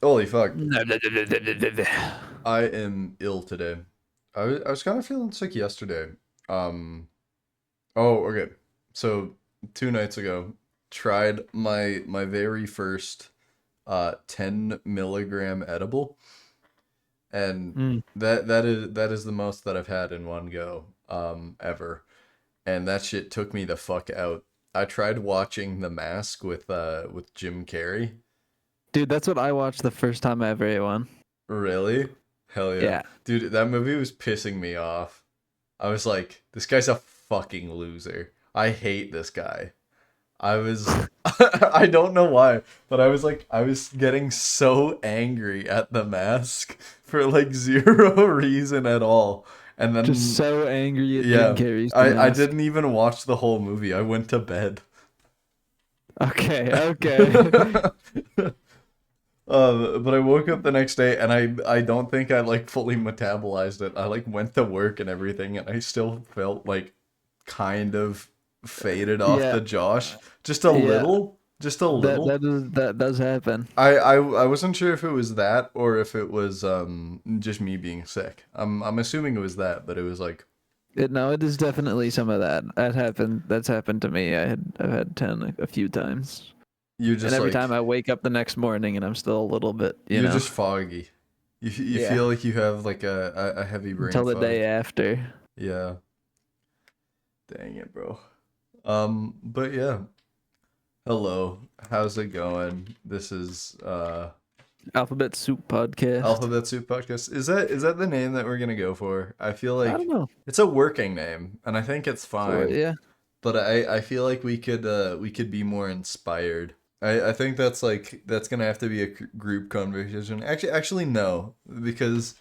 Holy fuck. I am ill today. I was kind of feeling sick yesterday. Um, oh, okay. So 2 nights ago, tried my very first 10 milligram edible, and Mm. that is the most that I've had in one go ever. And that shit took me the fuck out. I tried watching The Mask with Jim Carrey. Dude, that's what I watched the first time I ever ate one. Really? Hell yeah. Yeah. Dude, that movie was pissing me off. I was like, this guy's a fucking loser. I hate this guy. I was I don't know why, but I was getting so angry at The Mask for like zero reason at all. And Just then so angry at Jim yeah, Carrey's The I Mask. didn't even watch the whole movie. I went to bed. Okay, okay. But I woke up the next day and I don't think I like fully metabolized it. I like went to work and everything and I still felt like kind of faded off Yeah, the Josh. Just a yeah. little. Just a That little. that does happen. I wasn't sure if it was that or if it was just me being sick. I'm assuming it was that, but it was like It is definitely some of that. That happened. That's happened to me. I've had 10 a few times, you're and just every time like I wake up the next morning and I'm still a little bit, you're just foggy. You yeah, feel like you have like a heavy brain until the fog. day after. Yeah. Dang it, bro. But yeah. Hello. How's it going? This is Alphabet Soup podcast. Alphabet Soup Podcast. Is that the name that we're gonna go for? I feel I don't like know. it's a working name, and I think it's So fine. yeah, But I feel like we could be more inspired. I think that's gonna have to be a group conversation. Actually no, because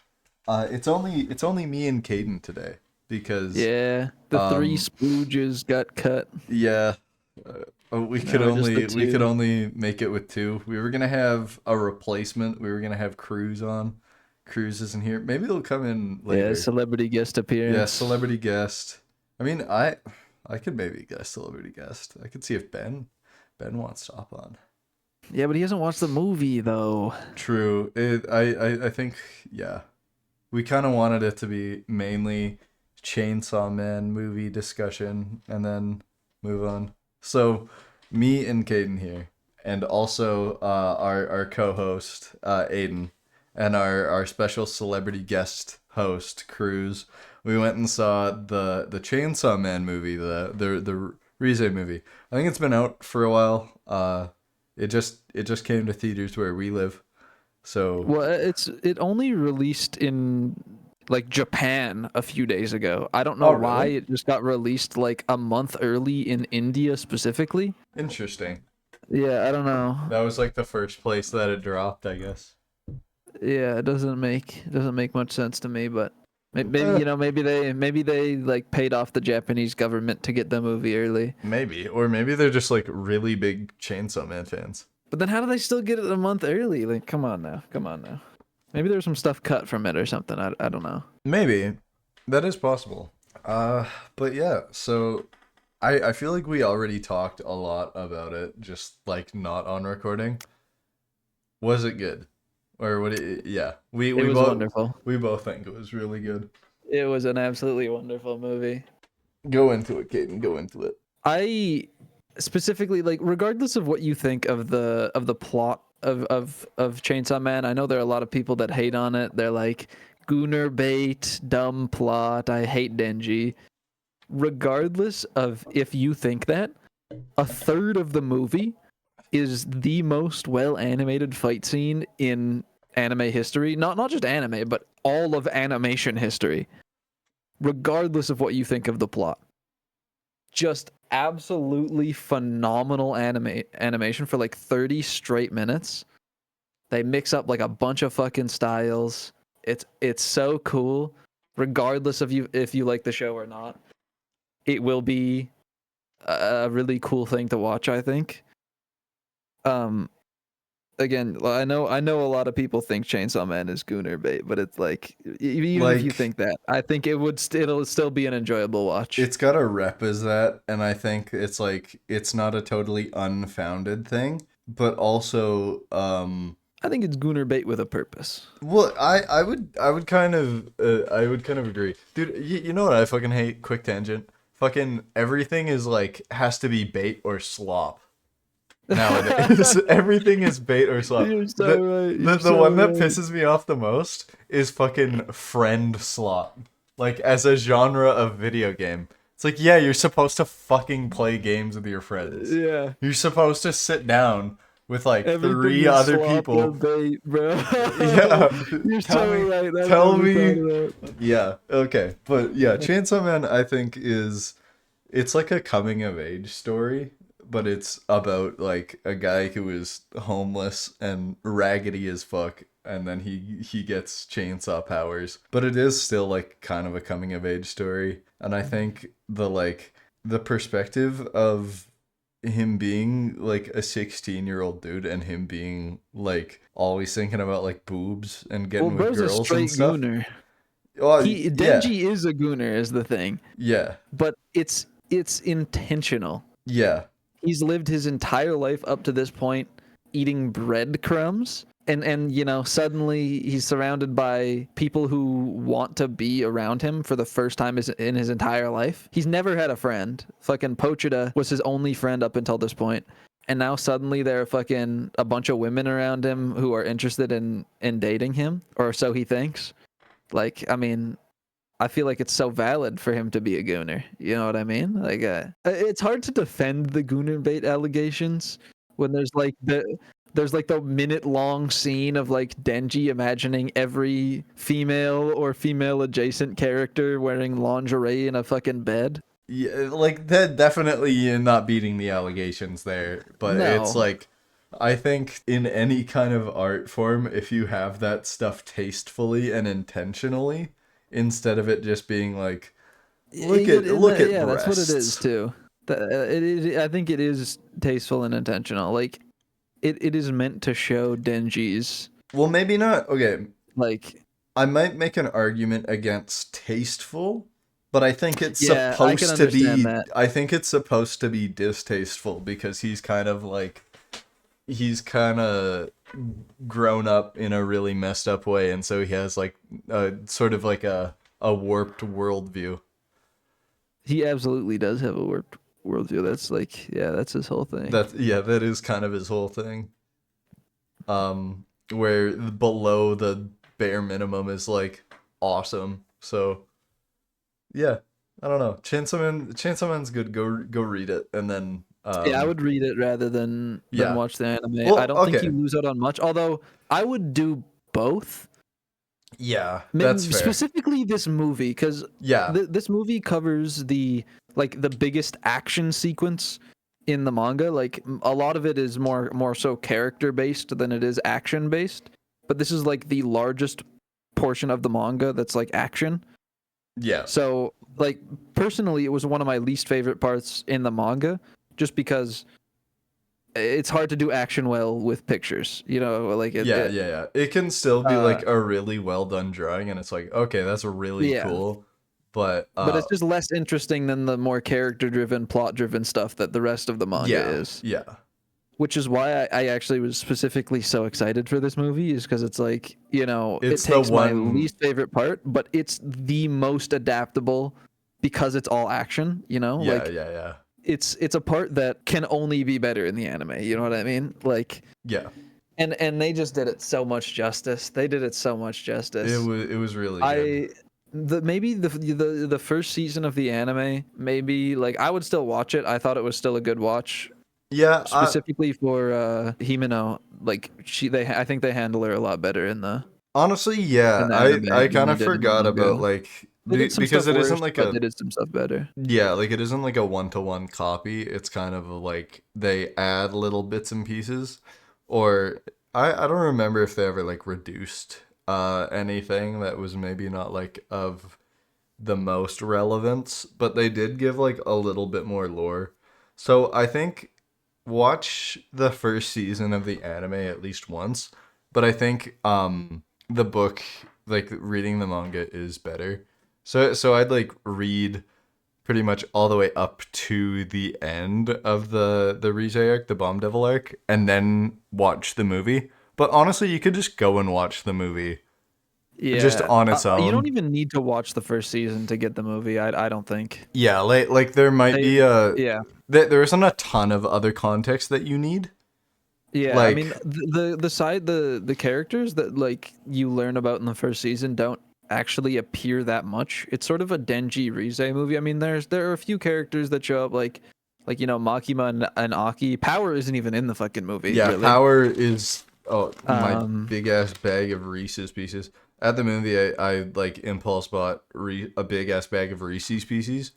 it's only me and Caden today. Because yeah. The three um Spooges got cut. yeah, we could Now we're just the only two. make it with two. We were gonna have a replacement. We were gonna have Cruz on. Cruz isn't here. Maybe he'll come in Yeah, later. celebrity guest Yeah, appearance. celebrity guest. I mean, I could maybe guest celebrity guest. I could see if Ben wants to hop on. Yeah, but he hasn't watched the movie though. True. I think yeah. We kind of wanted it to be mainly Chainsaw Man movie discussion and then move on. So, me and Caden here, and also our co-host Aiden, and our special celebrity guest host Cruz. We went and saw the Chainsaw Man movie, the Rize movie. I think it's been out for a while. It just came to theaters where we live. So Well, it only released in like Japan a few days ago. I don't know oh why really? it just got released like a month early in India specifically. Interesting. Yeah, I don't know. That was like the first place that it dropped, I guess. Yeah, it doesn't make much sense to me, but maybe Eh, maybe they like paid off the Japanese government to get the movie early. maybe. Or maybe they're just like really big Chainsaw Man fans. But then how do they still get it a month early? Like, come on now, come on now. Maybe there's some stuff cut from it or something. I don't know. Maybe. That is possible. Uh, but yeah, so I feel like we already talked a lot about it, just like not on recording. Was it good? Or what it, yeah. We It we was both wonderful. we both think it was really good. It was an absolutely wonderful movie. Go into it, Caden, go into it. I specifically like regardless of what you think of the plot of Chainsaw Man, I know there are a lot of people that hate on it. They're like Gunner bait, dumb plot, I hate Denji. Regardless of if you think that, a third of the movie is the most well animated fight scene in anime history. Not just anime, but all of animation history. Regardless of what you think of the plot, just absolutely phenomenal animation for like 30 straight minutes. They mix up like a bunch of fucking styles. It's so cool. Regardless of you if you like the show or not, it will be a really cool thing to watch, I think. Um Again, I know a lot of people think Chainsaw Man is Gunner bait, but it's like even if you Like think that, I think it'll still be an enjoyable watch. it's got a rep as that, and I think it's like it's not a totally unfounded thing, but also I think it's Gunnar bait with a purpose. well, I would kind of agree, dude. You know what I fucking hate? Quick tangent. Fucking everything is like has to be bait or slop nowadays. Everything is bait or slop. You're so right. You're The so one that right. pisses me off the most is fucking friend slop. Like as a genre of video game. It's like, yeah, you're supposed to fucking play games with your friends. Yeah. You're supposed to sit down with like Everything three is other slop or people. bait, bro. Yeah. You're Tell so me right. I've tell never thought me of that. yeah, okay. But yeah, Chainsaw Man I think is it's like a coming of age story, but it's about like a guy who is homeless and raggedy as fuck, and then he gets chainsaw powers. But it is still like kind of a coming of age story, and I think the perspective of him being like a 16-year-old dude and him being like always thinking about like boobs and Well, getting with bro's a girls and straight stuff. gooner. Oh, yeah. Denji is a gooner is the thing, Yeah. but it's intentional. Yeah. He's lived his entire life up to this point eating breadcrumbs, and you know, suddenly he's surrounded by people who want to be around him for the first time in his entire life. He's never had a friend. Fucking Pochita was his only friend up until this point, and now suddenly there are fucking a bunch of women around him who are interested in dating him, or so he thinks. Like, I mean, I feel like it's so valid for him to be a gooner. You know what I mean? Like, it's hard to defend the gooner bait allegations when there's like the minute long scene of like Denji imagining every female or female adjacent character wearing lingerie in a fucking bed. Yeah, like that definitely you're not beating the allegations there, but it's No, like I think in any kind of art form, if you have that stuff tastefully and intentionally, instead of it just being like, look at yeah, that's what it is breasts. too. It is. I think it is tasteful and intentional. Like, it is meant to show Denji's Well, maybe not. Okay, like. I might make an argument against tasteful, but I think it's Yeah, I can supposed to understand be that. I think it's supposed to be distasteful because he's kind of grown up in a really messed up way, and so he has like a sort of like a warped worldview. He absolutely does have a warped worldview. That's like, yeah, that's his whole thing. That is kind of his whole thing. Where below the bare minimum is like awesome. So yeah, I don't know. Chainsaw Man's good. Go read it, and then Yeah, I would read it rather than yeah. watch the anime. I Well, don't think okay. you lose out on much. Although I would do both. Yeah, that's fair. Specifically this movie, because Yeah, this movie covers the biggest action sequence in the manga. Like, a lot of it is more so character based than it is action based. But this is like the largest portion of the manga that's like action. yeah, So, like, personally, it was one of my least favorite parts in the manga, just because it's hard to do action well with pictures. You know, like yeah. It can still be uh, like a really well done drawing, and it's like okay, that's really yeah. cool. But But it's just less interesting than the more character-driven, plot-driven stuff that the rest of the manga yeah, is. yeah, Which is why I actually was specifically so excited for this movie, is because it's like, you know, it it's the takes my one. least favorite part, but it's the most adaptable because it's all action. You know, Yeah, like, yeah. it's a part that can only be better in the anime. You know what I mean? Like, Yeah, and they just did it so much justice. They did it so much justice. it was really good. I maybe the first season of the anime, maybe, like, I would still watch it. I thought it was still a good watch, Yeah, specifically for Himeno. Like, I think they handle her a lot better honestly, yeah, in the anime I than kind they of did in the forgot about manga. like They did some because stuff it isn't worse, like but a they did some stuff better. yeah, like it isn't like a one-to-one copy. It's kind of like they add little bits and pieces, or I don't remember if they ever like reduced anything that was maybe not like of the most relevance, but they did give like a little bit more lore. So I think watch the first season of the anime at least once, but I think the book, like reading the manga is better. So I'd like read pretty much all the way up to the end of the Rize arc, the Bomb Devil arc, and then watch the movie. But honestly, you could just go and watch the movie just Yeah, on its you don't own. even need to watch the first season to get the movie. I don't think. Yeah, like there might They, be yeah, there isn't a ton of other context that you need. yeah. I mean, Like, the characters that like you learn about in the first season don't actually appear that much. It's sort of a Denji Rize movie. I mean, there are a few characters that show up like Makima and Aki. Power isn't even in the fucking movie, yeah, really. Power is my Um, big ass bag of Reese's Pieces. At the movie, I like impulse bought a big ass bag of Reese's Pieces,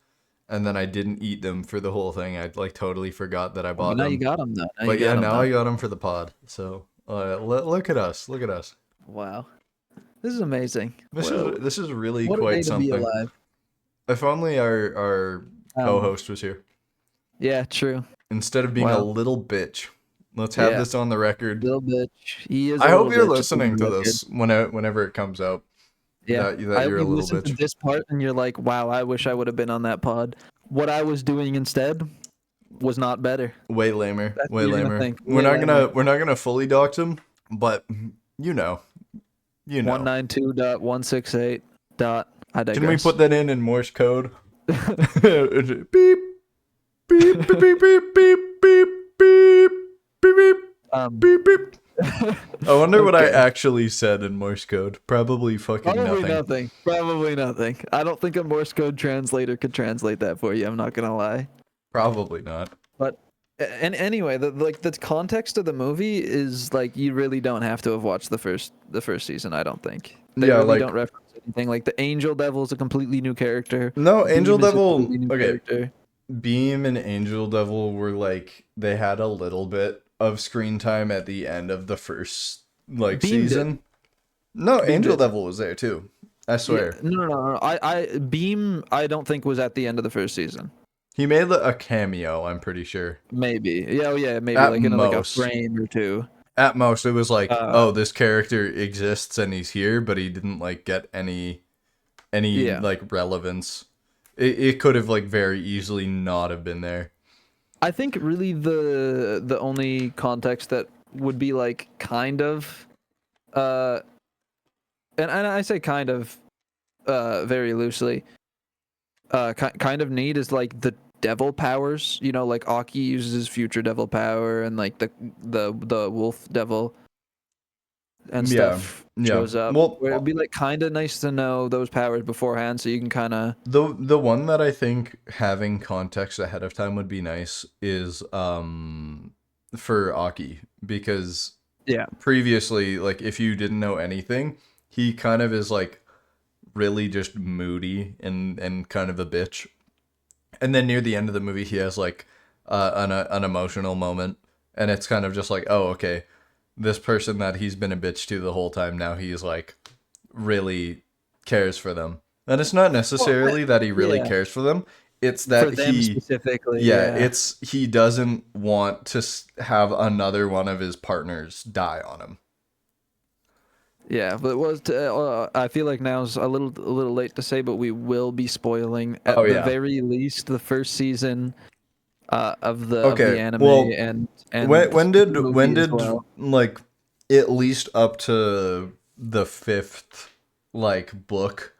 and then I didn't eat them for the whole thing. I like totally forgot that I but bought now you them. got them though. Now you But yeah, got them now though. I got them for the pod. So look at us, look at us. Wow, this is amazing. This Well, is really what a day quite to be something. alive. If only our Um, co-host was here yeah, true. instead of being a Wow. little bitch. Let's have Yeah, this on the record. little bitch. He is I a hope little you're bitch. Just for listening the to record. this whenever it comes out. Yeah, That I hope you're a you little listen to bitch. this part and you're like, "Wow, I wish I would have been on that pod." What I was doing instead was not better. Way lamer. That's Way what you're gonna lamer. think. Way lamer. We're not gonna fully dox him, but you know. You know. 192.168. I digress. Can we put that in Morse code? beep, beep, beep, beep, beep, beep, beep, beep, beep, beep, Um, beep, beep. I wonder what I Okay. actually said in Morse code. Probably fucking Probably nothing. nothing. Probably nothing. I don't think a Morse code translator could translate that for you. I'm not gonna lie. Probably not. But and anyway, the context of the movie is like you really don't have to have watched the first season. I don't think they Yeah, really like don't reference anything. Like the Angel Devil is a completely new character. no, Angel Beam is a Devil. completely new Okay, character. Beam and Angel Devil were like they had a little bit of screen time at the end of the first like Beam did. season. No, Beam Angel did. Devil was there too. I swear. Yeah, no. I Beam. I don't think was at the end of the first season. He made a cameo, I'm pretty sure. Maybe. Yeah. Oh, yeah. Maybe At like in like a most. frame or two. At most it was like, Uh. oh, this character exists and he's here, but he didn't like get any Yeah. like relevance. It could have like very easily not have been there. I think really the only context that would be like kind of uh and I say kind of very loosely kind of neat is like the devil powers, you know, like Aki uses his future devil power and like the wolf devil and Yeah, stuff yeah. shows up. Well, Where it'd be like kind of nice to know those powers beforehand so you can kind of the one that I think having context ahead of time would be nice is for Aki, because yeah. previously, like if you didn't know anything, he kind of is like really just moody and kind of a bitch. And then near the end of the movie, he has like an emotional moment, and it's kind of just like, oh, okay, this person that he's been a bitch to the whole time, now he's like really cares for them. And it's not necessarily that he really yeah. cares for them. It's For that them he, specifically. yeah, it's he doesn't want to have another one of his partners die on him. Yeah, but I feel like now's a little late to say, but we will be spoiling at Oh, the yeah. very least the first season of the Okay, anime well, and when the did movie as well. like at least up to the fifth like book,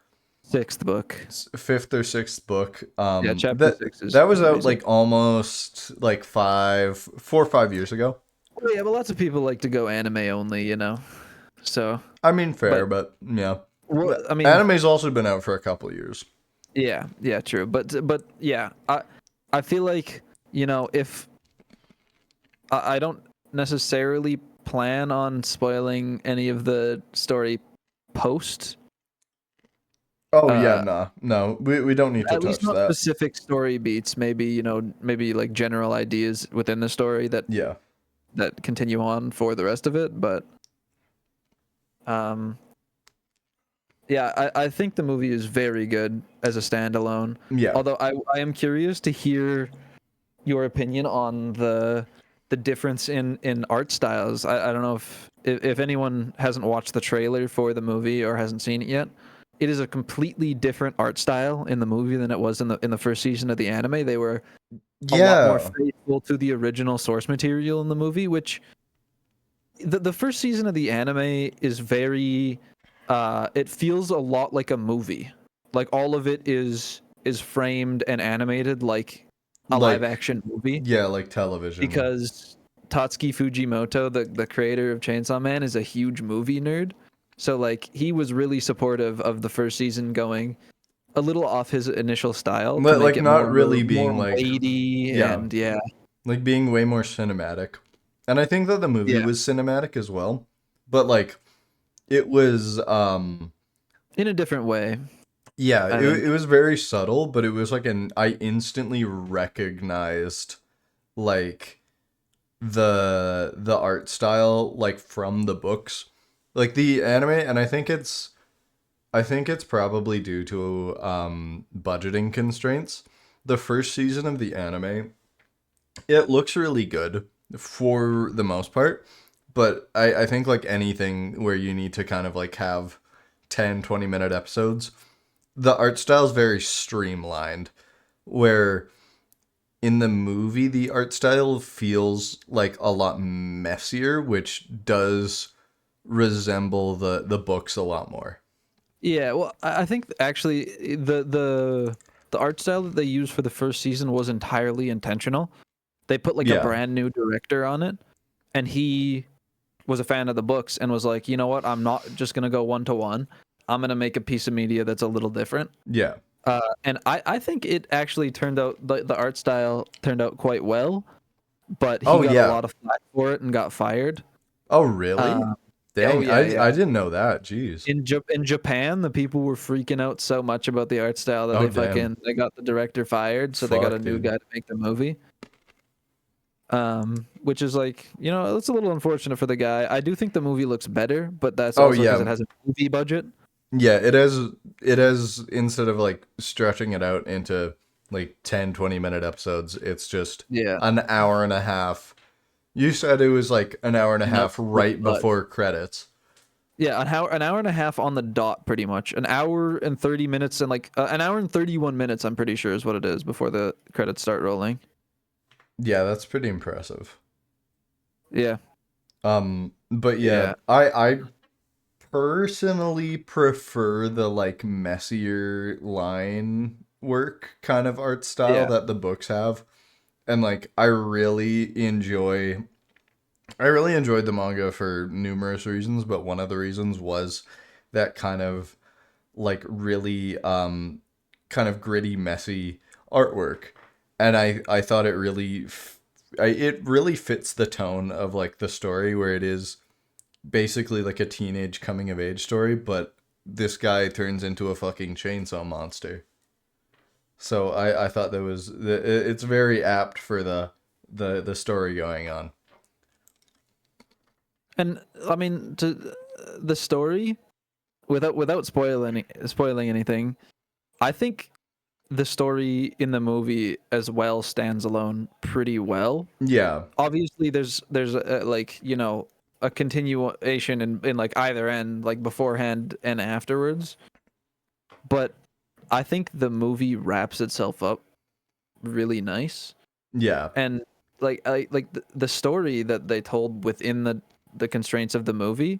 Sixth book. fifth or sixth book, Yeah, chapter that 6 is that was out amazing. like almost like 4 or 5 years ago. Well, yeah, but lots of people like to go anime only, you know. So, I mean, fair, but yeah, well, I mean, anime's also been out for a couple of years. yeah, true. But yeah, I feel like, you know, if I don't necessarily plan on spoiling any of the story post. Oh yeah, no, we don't need to At least touch not that. specific story beats. Maybe, you know, maybe like general ideas within the story that Yeah, continue on for the rest of it. But yeah, I think the movie is very good as a standalone. yeah. Although I am curious to hear your opinion on the difference in art styles. I don't know if anyone hasn't watched the trailer for the movie or hasn't seen it yet. it is a completely different art style in the movie than it was in the first season of the anime. They were a lot more Yeah, faithful to the original source material in the movie, which the first season of the anime is very it feels a lot like a movie. Like all of it is framed and animated like a live like action movie yeah, like television. because Tatsuki Fujimoto, the creator of Chainsaw Man, is a huge movie nerd. So like he was really supportive of the first season going a little off his initial style to But make like it not more really being more like weighty yeah, and yeah. like being way more cinematic. And I think that the movie Yeah. was cinematic as well. But like it was In a different way, yeah, I it think. was very subtle, but it was like an I instantly recognized like the art style like from the books. Like the anime, and I think it's probably due to budgeting constraints. The first season of the anime, it looks really good for the most part, but I think like anything where you need to kind of like have 10-20 minute episodes, the art style is very streamlined, where in the movie the art style feels like a lot messier, which does resemble the books a lot more. Yeah, well, I think actually the art style that they used for the first season was entirely intentional. They put like a Yeah. brand new director on it, and he was a fan of the books and was like, you know what, I'm not just gonna go one to one. I'm gonna make a piece of media that's a little different. Yeah. And I think it actually turned out the art style turned out quite well, but he Oh got a yeah. lot of flack for it and got fired. Oh really? Uh, oh Dang, yeah, yeah. I didn't know that. Jeez. In Japan, the people were freaking out so much about the art style that Oh damn. they got the director fired, so they got a Fuck, new dude. guy to make the movie. Which is like, you know, that's a little unfortunate for the guy. I do think the movie looks better, but that's Oh also because yeah. it has a movie budget. Yeah, it has instead of like stretching it out into like 10-20 minute episodes, it's just Yeah. an hour and a half. You said it was like an hour and a Nope. half right But before credits. yeah, an hour and a half on the dot, pretty much. An hour and 30 minutes and like an hour and 31 minutes, I'm pretty sure is what it is before the credits start rolling. Yeah, that's pretty impressive. Yeah. But yeah, Yeah. I personally prefer the like messier line work kind of art style Yeah. that the books have. And like I really enjoyed the manga for numerous reasons, but one of the reasons was that kind of like really kind of gritty, messy artwork. And I thought it really fits the tone of like the story, where it is basically like a teenage coming of age story, but this guy turns into a fucking chainsaw monster. So I thought it's very apt for the story going on. And I mean, to the story, without spoiling anything, I think the story in the movie as well stands alone pretty well. Yeah. Obviously, there's like, you know, a continuation in like either end, like beforehand and afterwards. But I think the movie wraps itself up really nice, Yeah. and like the story that they told within the constraints of the movie,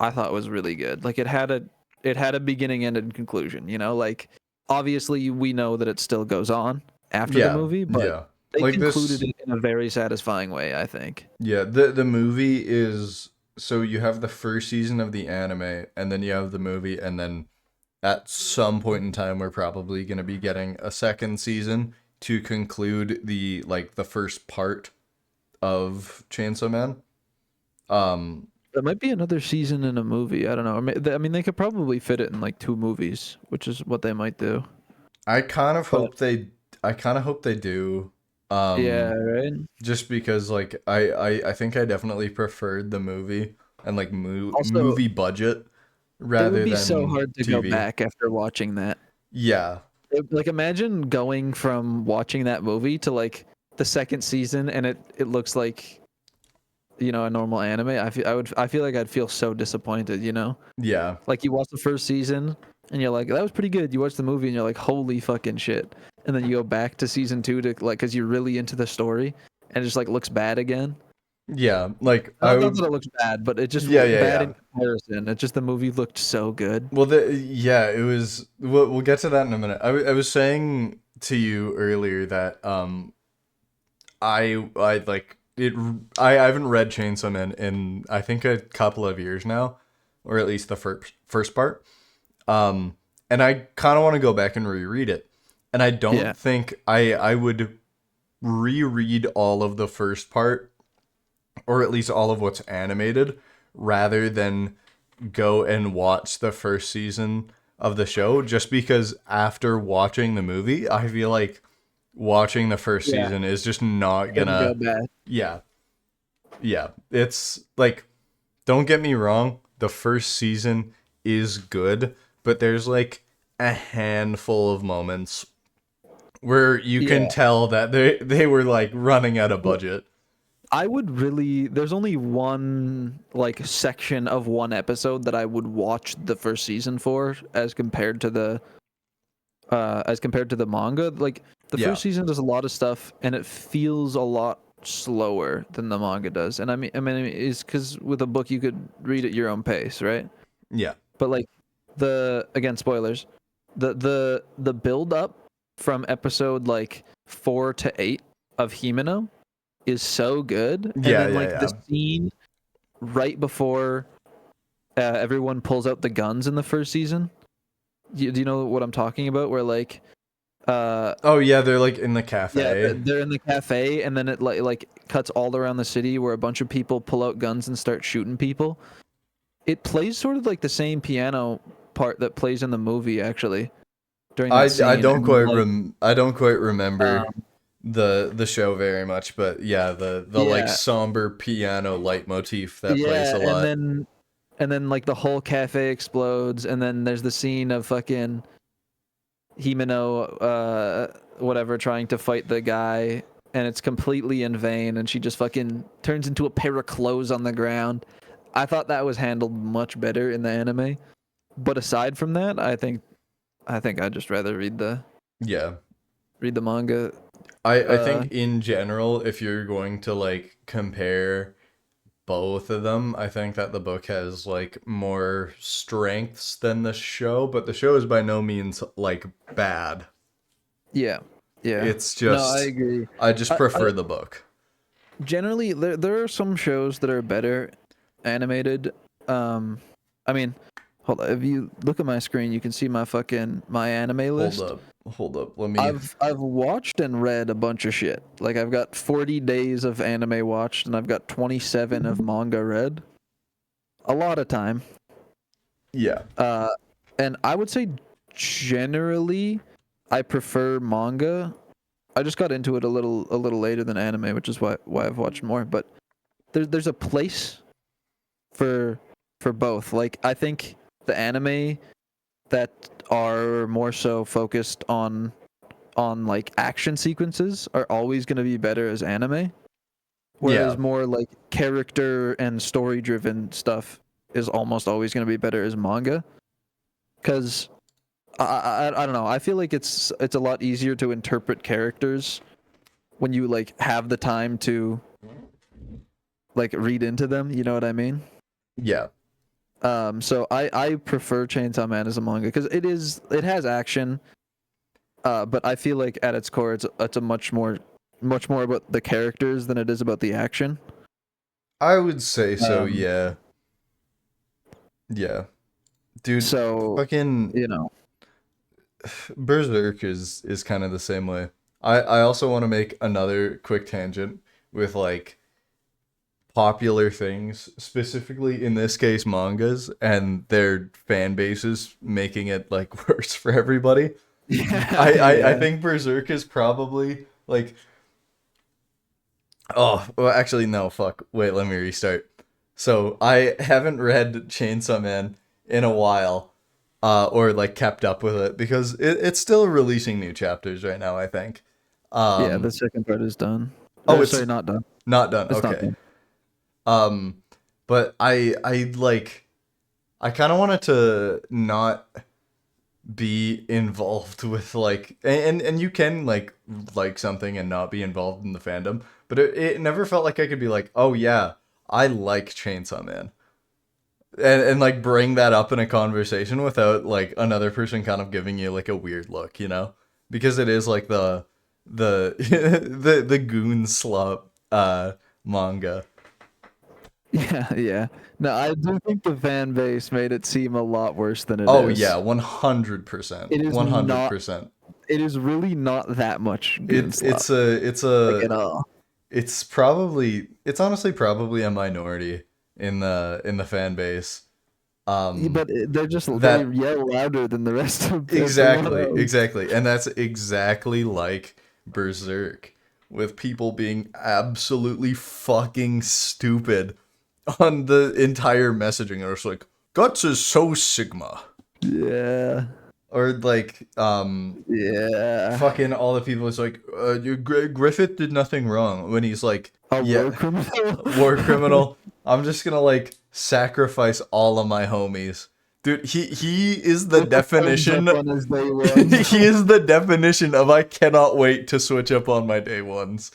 I thought was really good. Like it had a beginning and a conclusion. You know, like obviously we know that it still goes on after the Yeah. movie, but Yeah. they Like concluded this it in a very satisfying way, I think. yeah, the movie is so you have the first season of the anime and then you have the movie, and then at some point in time we're probably going to be getting a second season to conclude the like the first part of Chainsaw Man. Um There might be another season in a movie. I don't know. I mean, they could probably fit it in like two movies, which is what they might do. I kind of But hope I kind of hope they do. yeah, Um right. just because like I think I definitely preferred the movie and like Also, movie budget it would rather be so than hard to go TV. back after watching that. Yeah. Like, imagine going from watching that movie to like the second season, and it looks like, you know, a normal anime. I feel like I'd feel so disappointed. You know, Yeah. like you watch the first season, and you're like, that was pretty good. You watch the movie and you're like, holy fucking shit. And then you go back to season 2 to like, because you're really into the story, and it just like looks bad again. Yeah, like I Not would. that it looks bad, but it just Yeah, yeah, bad yeah. in comparison. It just the movie looked so good. Well, yeah, it was. We'll get to that in a minute. I was saying to you earlier that I like it. I haven't read Chainsaw Man in I think a couple of years now, or at least the first part. And I kind of want to go back and reread it, and I Yeah, don't think I would reread all of the first part, or at least all of what's animated, rather than go and watch the first season of the show, just because after watching the movie, I feel like watching the first yeah, season is just not gonna go gonna. bad. Yeah, yeah. It's like, don't get me wrong, the first season is good, but there's like a handful of moments where you can Yeah. tell that they were like running out of Well, budget. I would really. There's only one like section of one episode that I would watch the first season for, as compared to the manga. Like the Yeah, first season does a lot of stuff, and it feels a lot slower than the manga does. And I mean, it's because with a book you could read at your own pace, right? yeah, But like again, spoilers, the build up from episode like 4 to 8 of Himeno is so good, and yeah, then yeah, like the yeah. scene right before everyone pulls out the guns in the first season. Do you know what I'm talking about? Where like uh Oh yeah, they're like in the yeah, cafe. they're in the cafe, and then it like cuts all around the city where a bunch of people pull out guns and start shooting people. It plays sort of like the same piano part that plays in the movie actually during that I scene, don't and then quite like I don't quite remember um, the show very much, but yeah, the like yeah, somber piano leitmotif that plays yeah, a and lot. then like the whole cafe explodes, and then there's the scene of fucking Himeno, whatever, trying to fight the guy, and it's completely in vain, and she just fucking turns into a pair of clothes on the ground. I thought that was handled much better in the anime, but aside from that, I think I'd just rather Yeah. read the manga. I Uh, think in general, if you're going to like compare both of them, I think that the book has like more strengths than the show, but the show is by no means like bad. yeah, yeah. It's No, I just agree. I just I prefer the book. generally there are some shows that are better animated. Um, I mean, hold on. If you look at my screen, you can see my anime Hold list. up. Hold up. Let me I've watched and read a bunch of shit. Like I've got 40 days of anime watched, and I've got 27 of manga read. A lot of time. Yeah. Uh, and I would say generally I prefer manga. I just got into it a little later than anime, which is why I've watched more. But there's a place for both. Like I think the anime that are more so focused on like action sequences are always going to be better as anime, Yeah. whereas more like character and story driven stuff is almost always going to be better as manga. Because I don't know, I feel like it's a lot easier to interpret characters when you like have the time to like read into them. You know what I mean? Yeah. So I prefer Chainsaw Man as a manga because it has action. But I feel like at its core, it's a much more about the characters than it is about the action. I would say so, Um, yeah. Yeah. Dude, so fucking you know, Berserk is kind of the same way. I also want to make another quick tangent with like popular things, specifically in this case mangas and their fan bases making it like worse for everybody. yeah, I yeah, think Berserk is probably like, oh, well actually no, fuck. Wait, let me restart. So I haven't read Chainsaw Man in a while, or like kept up with it because it's still releasing new chapters right now, I think. yeah. The Um, second part is done. oh, Or it's sorry, not done. not done. It's not Okay. done. Um, but I like I kind of wanted to not be involved with like, and you can like something and not be involved in the fandom, but it never felt like I could be like, oh yeah, I like Chainsaw Man, and like bring that up in a conversation without like another person kind of giving you like a weird look, you know, because it is like the the goon slut manga. Yeah, yeah. No, I do think the fan base made it seem a lot worse than it is. Oh yeah, 100%. It is 100%. It is really not that much goon It's slop, it's like, a at all. it's honestly probably a minority in the fan base. But they're just they That yell louder than the rest of everyone exactly, else. exactly. And that's exactly like Berserk, with people being absolutely fucking stupid on the entire messaging. It's like, Guts is so Sigma. Yeah, Or like yeah. fucking all the people is like, Griffith did nothing wrong, when he's like, A yeah, war criminal. war criminal. I'm just gonna like sacrifice all of my homies. Dude, he is the With the thumbs definition. up on his day one. He is the definition of I cannot wait to switch up on my day ones.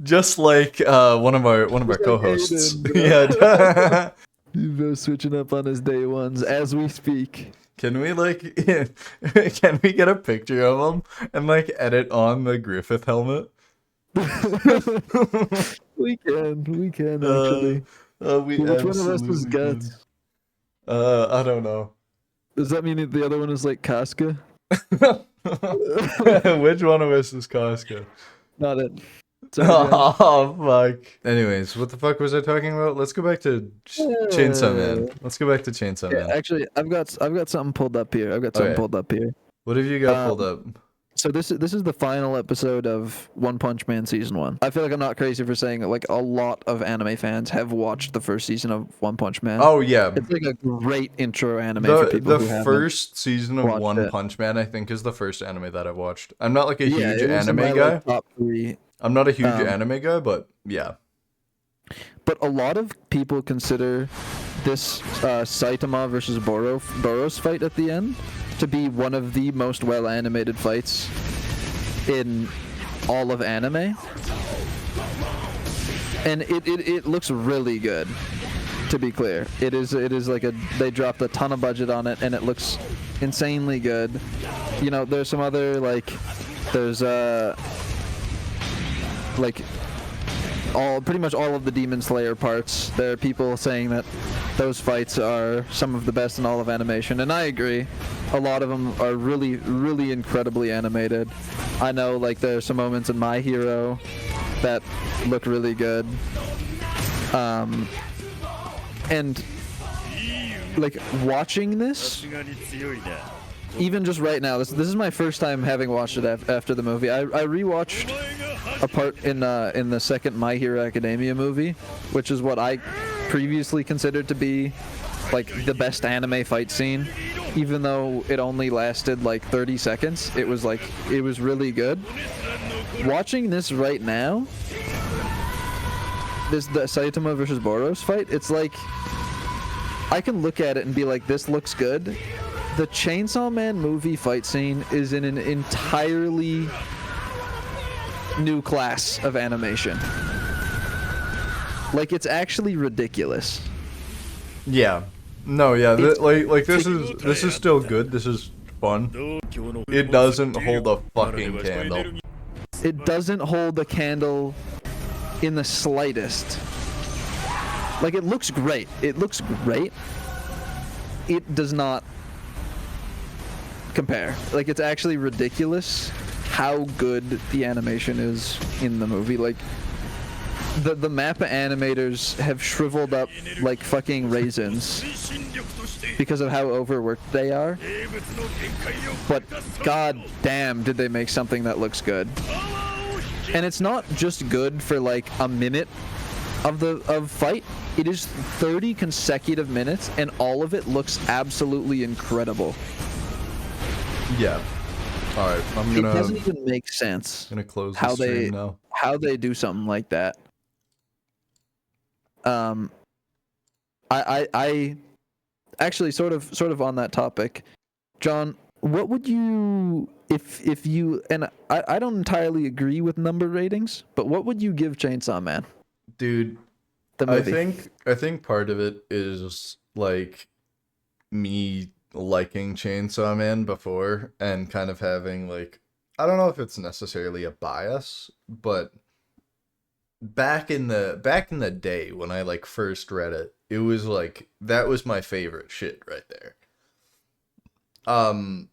Just like one of our Just like co-hosts. Aiden, bro. Yeah. He's been switching up on his day ones as we speak. Can we like can we get a picture of him and like edit on the Griffith helmet? We can actually. We Which one of us is absolutely can. Guts? I don't know. Does that mean the other one is like Casca? Which one of us is Casca? Not it. Sorry, guys. Oh fuck. Anyways, what the fuck was I talking about? Let's go back to Chainsaw Man. Let's go back to Chainsaw Yeah, Man. actually, I've got something pulled up here. I've got something Okay. pulled up here. What have you got pulled up? So this is the final episode of One Punch Man season 1. I feel like I'm not crazy for saying that like a lot of anime fans have watched the first season of One Punch Man. Oh yeah. It's like a great intro anime for people The who haven't first season of watched One it. Punch Man, I think, is the first anime that I've watched. I'm not like a Yeah, huge it was in anime my, guy. like, top 3. I'm not a huge Um, anime guy, but yeah. But a lot of people consider this Saitama versus Boros fight at the end to be one of the most well animated fights in all of anime. And it looks really good, to be clear. It is like they dropped a ton of budget on it and it looks insanely good. You know, there's some other there's pretty much all of the Demon Slayer parts. There are people saying that those fights are some of the best in all of animation, and I agree. A lot of them are really, really incredibly animated. I know, like, there are some moments in My Hero that look really good. And like watching this, even just right now, this is my first time having watched it after the movie. I rewatched a part in the second My Hero Academia movie, which is what I previously considered to be like the best anime fight scene. Even though it only lasted like 30 seconds, it was really good. Watching this right now, the Saitama versus Boros fight, it's like I can look at it and be like, this looks good. The Chainsaw Man movie fight scene is in an entirely new class of animation. Like, it's actually ridiculous. Yeah. No, yeah. Like this is still good. This is fun. It doesn't hold a fucking candle. It doesn't hold a candle in the slightest. Like, it looks great. It looks great. It does not compare. Like, it's actually ridiculous how good the animation is in the movie. Like, the Mappa animators have shriveled up like fucking raisins because of how overworked they are. But god damn, did they make something that looks good. And it's not just good for like a minute of fight. It is 30 consecutive minutes and all of it looks absolutely incredible. Yeah. All right, I'm It gonna doesn't even make sense close the how stream now. how they do something like that. I Actually, sort of on that topic, John, what would you if you and I don't entirely agree with number ratings, but what would you give Chainsaw Man, Dude, the movie? I think part of it is like me liking Chainsaw Man before and kind of having like, I don't know if it's necessarily a bias, but back in the day when I like first read it, it was like that was my favorite shit right there. Um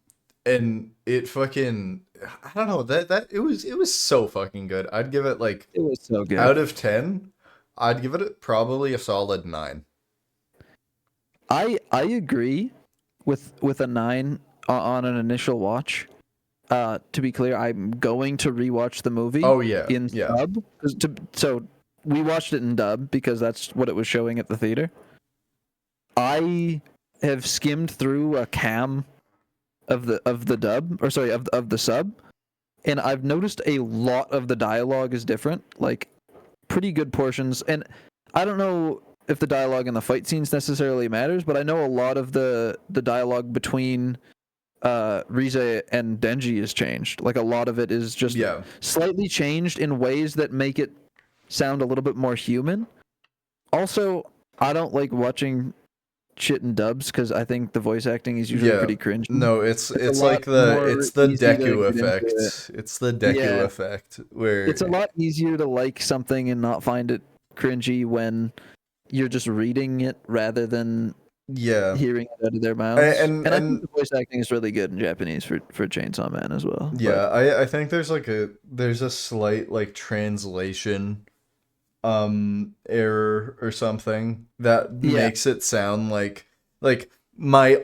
and it fucking, I don't know, that it was so fucking good. I'd give it like, It was so good. out of 10, I'd give it probably a solid 9. I agree with a 9 on an initial watch. To be clear, I'm going to rewatch the movie Oh yeah. in Yeah. sub. So we watched it in dub because that's what it was showing at the theater. I have skimmed through a cam of the dub, or sorry, of the sub, and I've noticed a lot of the dialogue is different, like pretty good portions. And I don't know if the dialogue in the fight scenes necessarily matters, but I know a lot of the dialogue between Rize and Denji is changed. Like a lot of it is just Yeah. slightly changed in ways that make it sound a little bit more human. Also, I don't like watching shit in dubs because I think the voice acting is usually Yeah. pretty cringy. No, It's a it's lot like the more it's the easy to Deku get into effect. it. It's the Deku Yeah. effect where It's a lot easier to like something and not find it cringy when you're just reading it rather than yeah. hearing it out of their mouths. And I think the voice acting is really good in Japanese for Chainsaw Man as well. yeah, I think there's like there's a slight like translation error or something that Yeah. makes it sound like my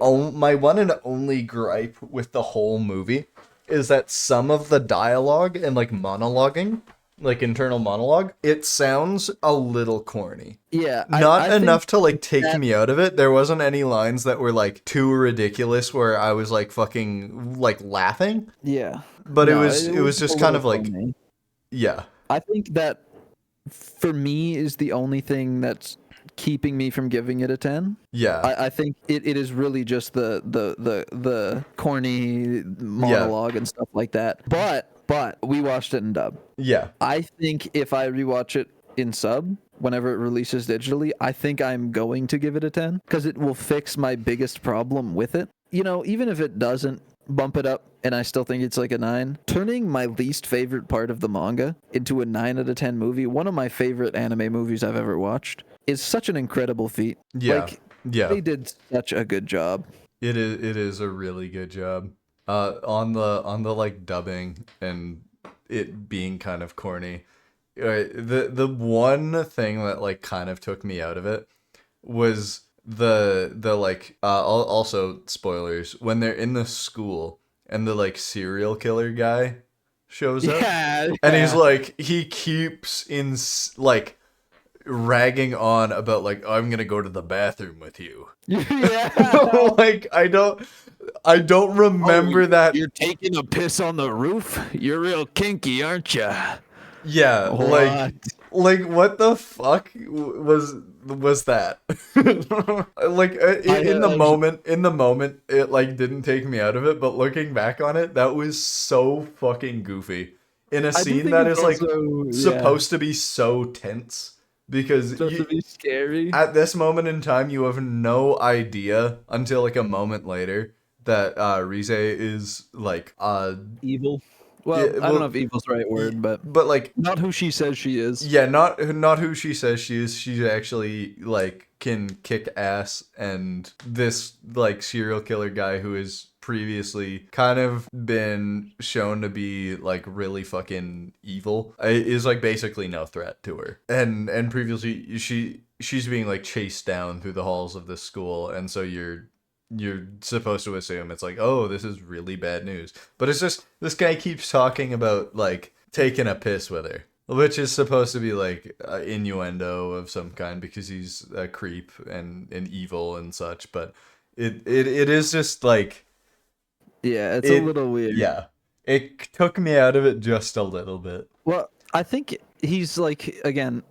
one and only gripe with the whole movie is that some of the dialogue and like monologuing, like internal monologue, it sounds a little corny. Yeah, Not I think enough to like take that- me out of it. There wasn't any lines that were like too ridiculous where I was like fucking like laughing, Yeah, but No, it was just a kind of little like, corny. yeah. I think that for me is the only thing that's keeping me from giving it a 10. Yeah. I think it is really just the corny monologue and stuff like that. But we watched it in dub. Yeah. I think if I rewatch it in sub whenever it releases digitally, I think I'm going to give it a 10 because it will fix my biggest problem with it. You know, even if it doesn't bump it up and I still think it's like a 9, turning my least favorite part of the manga into a 9 out of 10 movie, one of my favorite anime movies I've ever watched, is such an incredible feat. Yeah. Like, Yeah. they did such a good job. It is a really good job. On the like dubbing and it being kind of corny. The one thing that like kind of took me out of it was the like also spoilers when they're in the school and the like serial killer guy shows up and he's like he keeps like ragging on about like, I'm gonna go to the bathroom with you. Yeah. Like I don't remember that. You're taking a piss on the roof? You're real kinky, aren't you? Yeah, like what the fuck was that? Like in the moment it like didn't take me out of it, but looking back on it, that was so fucking goofy in a scene that is like supposed to be so tense because supposed to be scary. at this moment in time you have no idea until like a moment later that Rize is like Evil. Well, Yeah, I well, don't know if evil's the right word, but like not who she says she is. yeah, not who she says she is. She actually like can kick ass, and this like serial killer guy who has previously kind of been shown to be like really fucking evil is like basically no threat to her. And previously she's being like chased down through the halls of this school, and so you're supposed to assume it's like, oh, this is really bad news. But it's just this guy keeps talking about like taking a piss with her, which is supposed to be like innuendo of some kind because he's a creep and evil and such. But it is just like, Yeah, it's a little weird. yeah, it took me out of it just a little bit. Well, I think he's like, again,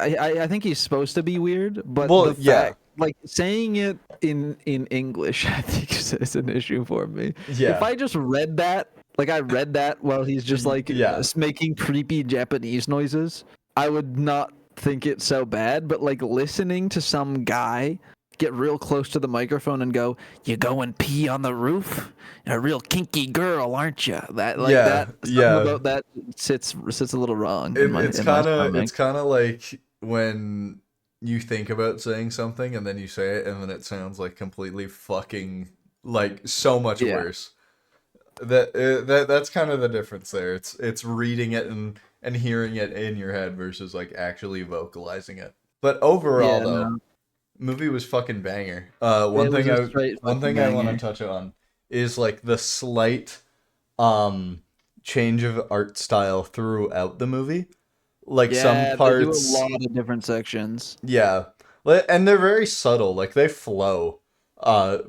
I think he's supposed to be weird, but Well, the fact like saying it in English, I think is an issue for me. Yeah. If I just read that, like I read that while he's just like Yeah. making creepy Japanese noises, I would not think it so bad. But like listening to some guy get real close to the microphone and go, "You go and pee on the roof? You're a real kinky girl, aren't you?" That like Yeah, that something yeah. about that sits a little wrong in my It's in my kind of stomach. it's kind of like when you think about saying something and then you say it and then it sounds like completely fucking like so much Yeah. worse. That's kind of the difference there. It's reading it and hearing it in your head versus like actually vocalizing it. But overall Yeah, though, no. movie was fucking banger. It was a straight One fucking thing I want to banger. touch on is like the slight change of art style throughout the movie. Like some Yeah, they do a parts, lot of different sections. yeah. And they're very subtle. Like they flow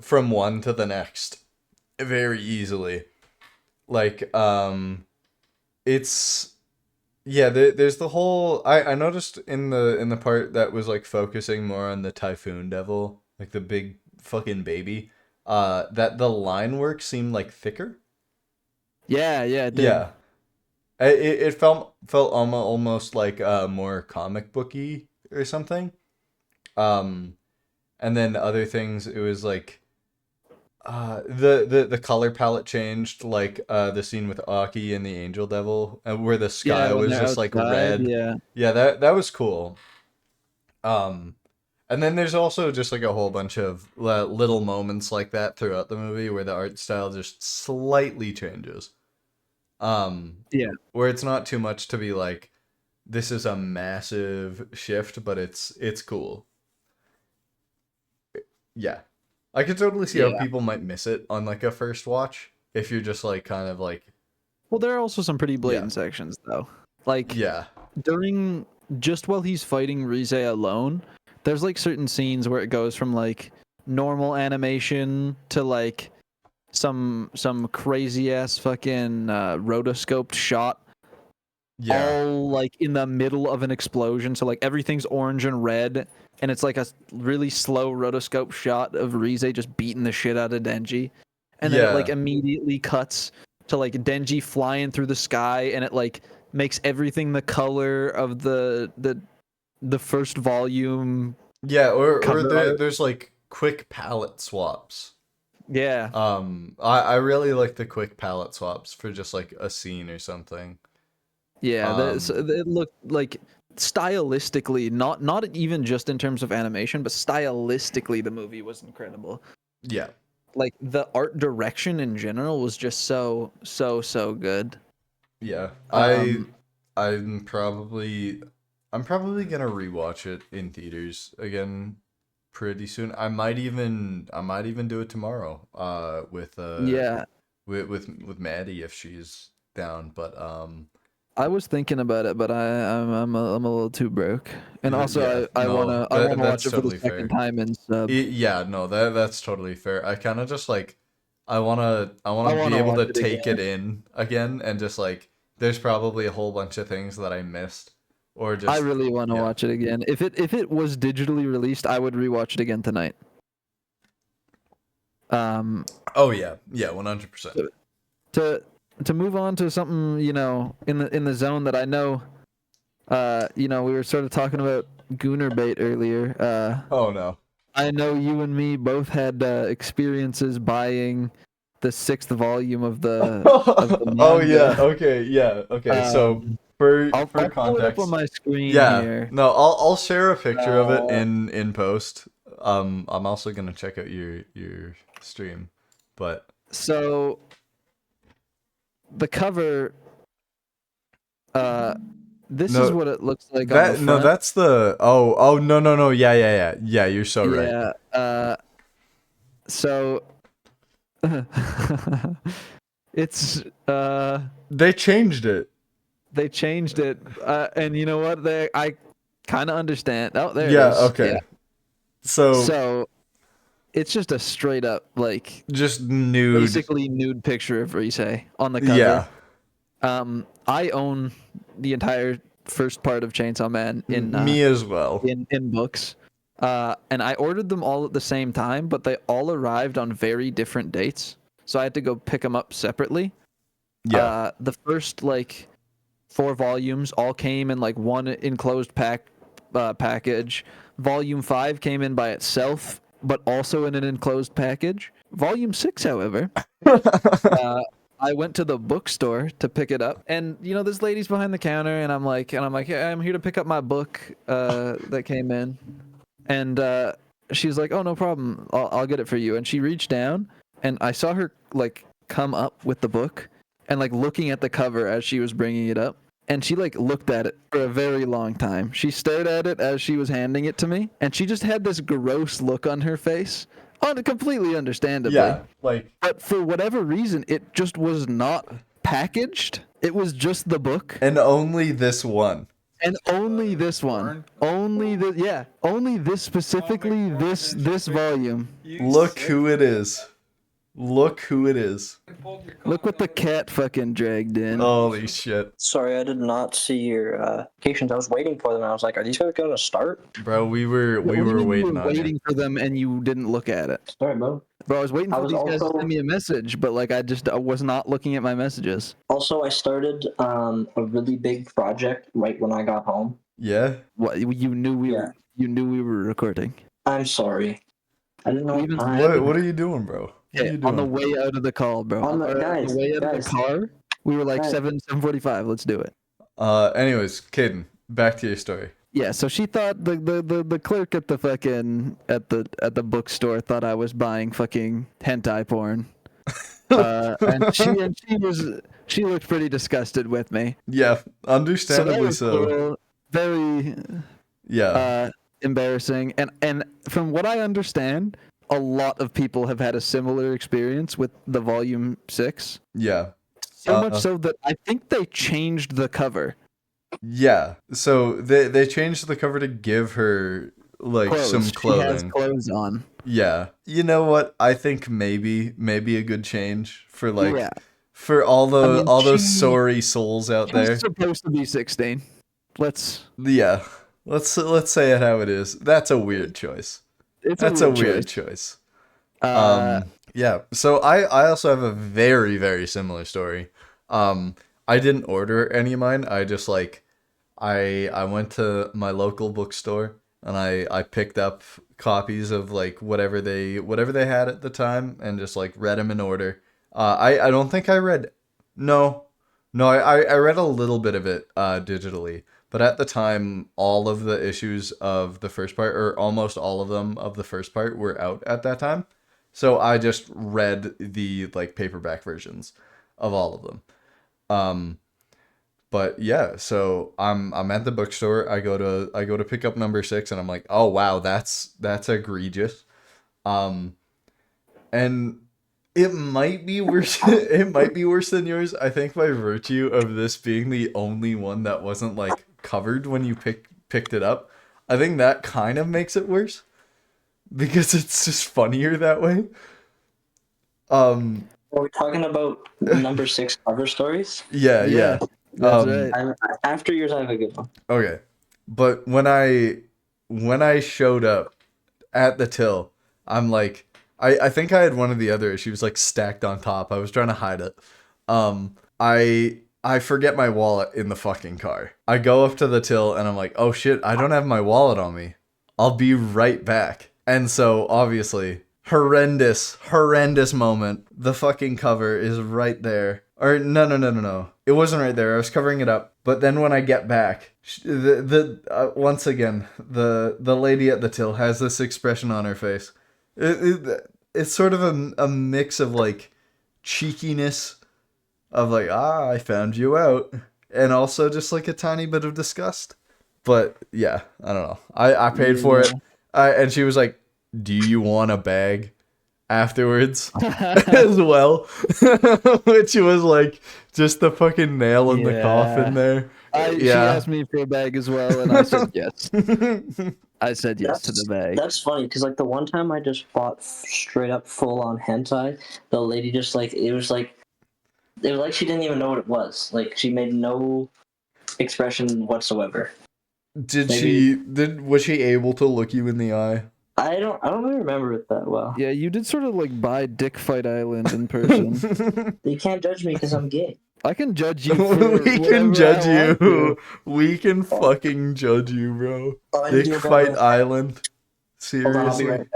from one to the next very easily. Like it's yeah, there's the whole I noticed in the part that was like focusing more on the Typhoon Devil, like the big fucking baby, that the line work seemed like thicker. Yeah, yeah, it did. Yeah. It felt almost like more comic booky or something. Um and then other things it was like the color palette changed, like the scene with Aki and the Angel Devil, where the Yeah, sky when was they're just like outside, red. yeah. Yeah, that was cool. Um and then there's also just like a whole bunch of little moments like that throughout the movie where the art style just slightly changes. Yeah. Where it's not too much to be like this is a massive shift, but it's cool. Yeah. I could totally see how Yeah. people might miss it on like a first watch if you're just like kind of like Well, there are also some pretty yeah. blatant sections though. Like Yeah. during just while he's fighting Rize alone, there's like certain scenes where it goes from like normal animation to like some crazy ass fucking rotoscoped shot Yeah. all like in the middle of an explosion. So like everything's orange and red, and it's like a really slow rotoscope shot of Rize just beating the shit out of Denji, and then it like Yeah. immediately cuts to like Denji flying through the sky, and it like makes everything the color of the first volume Yeah, or cover art. there's like quick palette swaps. Yeah, I really like the quick palette swaps for just like a scene or something. yeah. So Um it looked like stylistically, not even just in terms of animation, but stylistically, the movie was incredible. yeah. Like the art direction in general was just so good. Yeah. Um, I'm probably gonna rewatch it in theaters again pretty soon. I might even do it tomorrow. yeah, With Maddie if she's down. But I was thinking about it, but I'm a little too broke, and yeah, also I no, wanna watch that's it for the totally second fair. time in sub. Yeah, no, that's totally fair. I kind of just like I I wanna be wanna able watch to it take again. it in again and just like there's probably a whole bunch of things that I missed or I just really want to yeah. watch it again. If it was digitally released, I would rewatch it again tonight. Um, Oh yeah, yeah, 100%. to to move on to something in the zone that I know. We were sort of talking about Gooner bait earlier. Oh no. I know you and me both had experiences buying the sixth volume of the Oh yeah, manga. okay, yeah, okay. So Um, for I'll pull it up on context, my screen yeah, here. no, I'll share a picture of it Uh, in post. I'm also gonna check out your stream, but so the cover, uh, this is no, what it looks like on the front. that's the no, yeah, you're so right. Yeah. So it's They changed it. they changed it, and you know what? I kind of understand. Oh, there it Yeah, is. Yeah. okay. So So it's just a straight up like just nude. basically nude picture of Rise on the cover. Yeah. I own the entire first part of Chainsaw Man Me as well. in books. and I ordered them all at the same time, but they all arrived on very different dates. So I had to go pick them up separately. Yeah. The first like 4 volumes all came in like one enclosed package. Volume 5 came in by itself, but also in an enclosed package. Volume 6, however, I went to the bookstore to pick it up, and this lady's behind the counter, and I'm like, hey, I'm here to pick up my book that came in, and she's like, oh, no problem, I'll get it for you. And she reached down, and I saw her like come up with the book, and like looking at the cover as she was bringing it up. And she like looked at it for a very long time. She stared at it as she was handing it to me, and she just had this gross look on her face. Completely understandably. Yeah, like, But for whatever reason, it just was not packaged. It was just the book. and only this one. And only this one. Only this specifically this volume. Look who it is. Look who it is. Look what the cat fucking dragged in. Holy shit. Sorry, I did not see your applications. I was waiting for them. I was like, are these guys going to start? Bro, we were What do you mean waiting you were on waiting you. for them and you didn't look at it. Sorry, bro. Bro, I was waiting I for was these guys to also- send me a message, but like I was not looking at my messages. Also, I started a really big project right when I got home. Yeah? What you knew we Yeah. were recording. I'm sorry. I didn't know Even- what time. What are you doing, bro? What are Okay, you on the doing? way out of the call, bro. On the- Or guys, on the way out of guys. the car, we were like Guys. 7:45. Let's do it. Anyways, Caden, back to your story. Yeah, so she thought the clerk at the fucking at the bookstore thought I was buying fucking hentai porn. And she looked pretty disgusted with me. Yeah, So that understandably was so. cool. Very Yeah. embarrassing. And from what I understand, a lot of people have had a similar experience with the volume 6. Yeah. So much so that I think they changed the cover. Yeah. So they changed the cover to give her like Clothes. some She has clothing. clothes on. Yeah. You know what? I think maybe a good change for like Yeah. for all the I mean, all those she- sorry souls out there. She's supposed to be 16. Let's. Yeah. Let's say it how it is. That's a weird choice. It's a weird choice. choice. Yeah. So I also have a very, very similar story. I didn't order any of mine. I just like I went to my local bookstore and I picked up copies of like whatever they had at the time and just like read them in order. I don't think I read I read a little bit of it digitally, but at the time all of the issues of the first part, or almost all of them of the first part, were out at that time. So I just read the like paperback versions of all of them. But yeah, so I'm at the bookstore. I go to pick up number 6 and I'm like, "Oh wow, that's egregious." And it might be worse it might be worse than yours. I think by virtue of this being the only one that wasn't like covered when you picked it up. I think that kind of makes it worse because it's just funnier that way. Are we talking about number 6 cover stories? Yeah. That's right. After yours, I have a good one. Okay. But when I showed up at the till, I'm like, I think I had one of the other issues like stacked on top. I was trying to hide it. I forget my wallet in the fucking car. I go up to the till and I'm like, oh shit, I don't have my wallet on me. I'll be right back. And so obviously, horrendous moment. The fucking cover is right there. Or no. It wasn't right there. I was covering it up. But then when I get back, once again, the lady at the till has this expression on her face. It's sort of a mix of like cheekiness of like, I found you out, and also just like a tiny bit of disgust. But yeah, I don't know. I paid for it. And she was like, do you want a bag afterwards as well? Which was like just the fucking nail in the coffin there. She asked me for a bag as well, and I said yes. I said yes to the bag. That's funny because like the one time I just bought straight up full on hentai, the lady just like it was like she didn't even know what it was. Like she made no expression whatsoever. Was she able to look you in the eye? I don't really remember it that well. Yeah, you did sort of like buy Dick Fight Island in person. You can't judge me because I'm gay. I can judge you for We can judge I want you. to. We can fucking judge you, bro. Oh, I need Dick to go Fight back. Island. Hold on, I'll be Seriously. right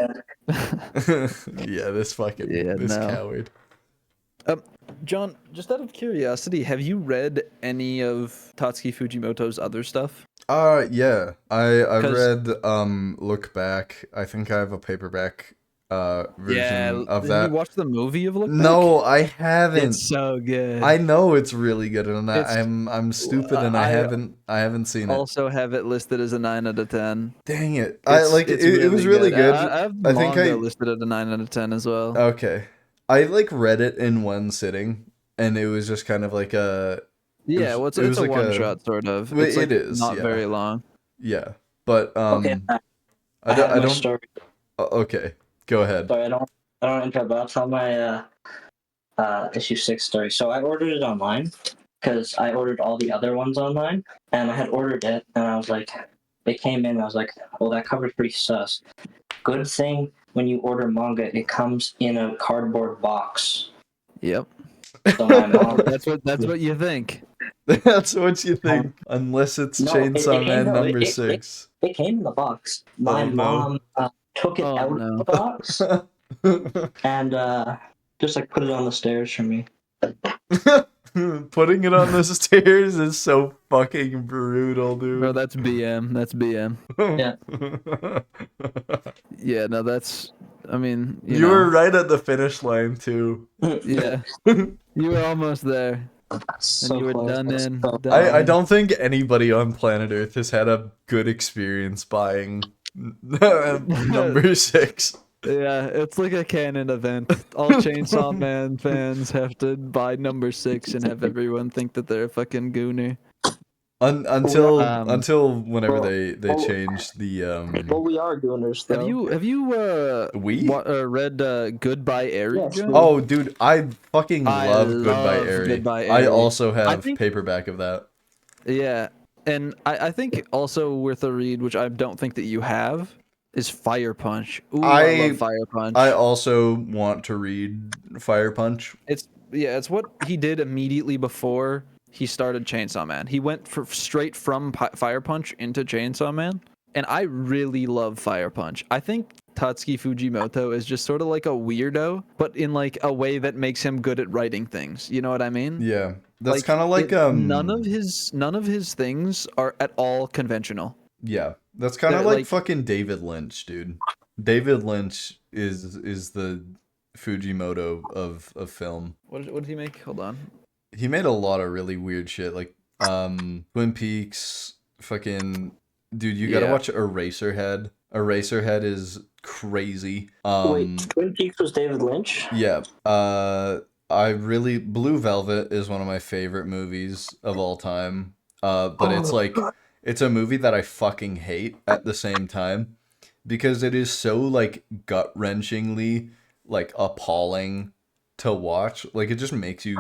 back. Yeah, this fucking Yeah, this no. coward. John, just out of curiosity, have you read any of Tatsuki Fujimoto's other stuff? Yeah. I 'Cause- read Look Back. I think I have a paperback version of did that. you watch the movie of Look Back? No, I haven't. It's so good. I know it's really good, and It's- I'm stupid, and I haven't seen it. also have it listed as a 9 out of 10. Dang it! It's It was really good. I have the I think manga I listed at a 9 out of 10 as well. okay. I like read it in one sitting, and it was just kind of like a Yeah, was- well, it's it a was like one a- shot sort of. Well, It's like it is, not yeah. very long. yeah. But Okay, I have don't. my story. Okay, go ahead. Sorry, I don't interrupt, but I'll tell my issue 6 story. So I ordered it online because I ordered all the other ones online, and I had ordered it, and I was like, it came in, I was like, oh, that cover's pretty sus. Good thing when you order manga, it comes in a cardboard box. Yep. So my mom, That's what you think. That's what you think, unless it's No, Chainsaw it came- Man no, number it- 6. it came in the box. My Oh, no. mom took it Oh, out no. of the box and just like put it on the stairs for me. Putting it on the stairs is so fucking brutal, dude. Bro, that's BM. That's BM. Yeah, no, that's. I mean, you know, were right at the finish line too. Yeah, you were almost there, So and you were close. done That's in. so- Done I in. don't think anybody on planet Earth has had a good experience buying number 6. Yeah, it's like a canon event. All Chainsaw Man fans have to buy number 6 and have everyone think that they're a fucking gooner. Until Um, whenever well, they well- changed the Well, we are gooners, though. Have you We? read Goodbye Eri? Yes, John? we- Oh, dude, I fucking I love Goodbye love Eri. Goodbye I Eri. also I have think- paperback of that. Yeah, and I think also worth a read, which I don't think that you have, is Fire Punch. Ooh, I love Fire Punch. I also want to read Fire Punch. It's what he did immediately before he started Chainsaw Man. He went straight from Fire Punch into Chainsaw Man, and I really love Fire Punch. I think Tatsuki Fujimoto is just sort of like a weirdo, but in like a way that makes him good at writing things. You know what I mean? Yeah, that's kind of like none of his things are at all conventional. Yeah, that's kind of They're like like- fucking David Lynch, dude. David Lynch is the Fujimoto of film. What did he make? Hold on. He made a lot of really weird shit, like Twin Peaks. Fucking dude, you gotta Yeah. watch Eraserhead. Eraserhead is crazy. Wait, Twin Peaks was David Lynch? Yeah. Blue Velvet is one of my favorite movies of all time. But it's like it's a movie that I fucking hate at the same time because it is so like gut-wrenchingly like appalling to watch. Like it just makes you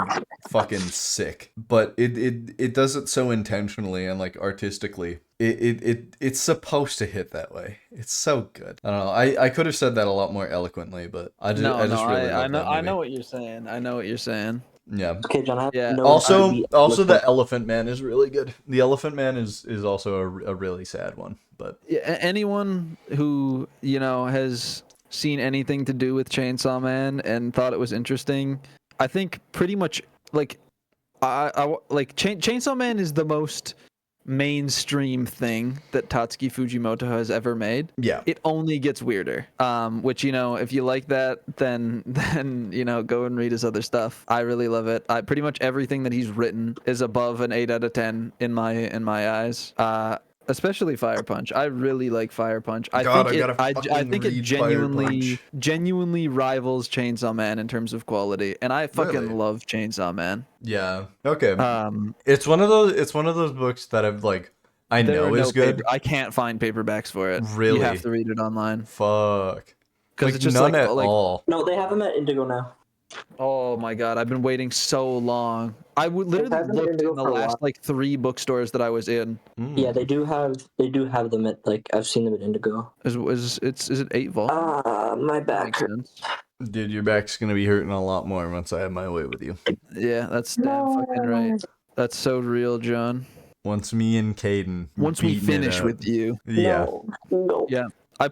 fucking sick. But it does it so intentionally and like artistically. It's supposed to hit that way. It's so good. I don't know. I could have said that a lot more eloquently, but I just really love that movie. what you're saying. I know what you're saying. Yeah. Okay, John, I have Yeah. no Also, idea. the Elephant Man is really good. The Elephant Man is also a really sad one, but Yeah, anyone who has seen anything to do with Chainsaw Man and thought it was interesting, I think pretty much like I like Chainsaw Man is the most mainstream thing that Tatsuki Fujimoto has ever made. yeah. It only gets weirder. Which if you like that, then go and read his other stuff. I really love it. Pretty much everything that he's written is above an 8 out of 10 in my eyes. Especially Fire Punch. I really like Fire Punch. I God, think I gotta I fucking think it read Fire Punch. genuinely rivals Chainsaw Man in terms of quality, and I fucking Really? love Chainsaw Man. Yeah. Okay. Um, It's one of those books that I've like I there know are is no good. I can't find paperbacks for it. Really? You have to read it online Fuck. because Like it's just none like at all. No, they have them at Indigo now. Oh my god, I've been waiting so long. I would literally had them at looked Indigo in the for a last while. like 3 bookstores that I was in. Yeah, Mm. they do have them at like I've seen them at Indigo. Is it 8 volumes? My That back makes hurts. sense. Dude, your back's gonna be hurting a lot more once I have my way with you. Yeah, that's damn fucking right. That's so real, John. Once me and Caden Once we beating it finish out. with you. Yeah. No. Yeah. I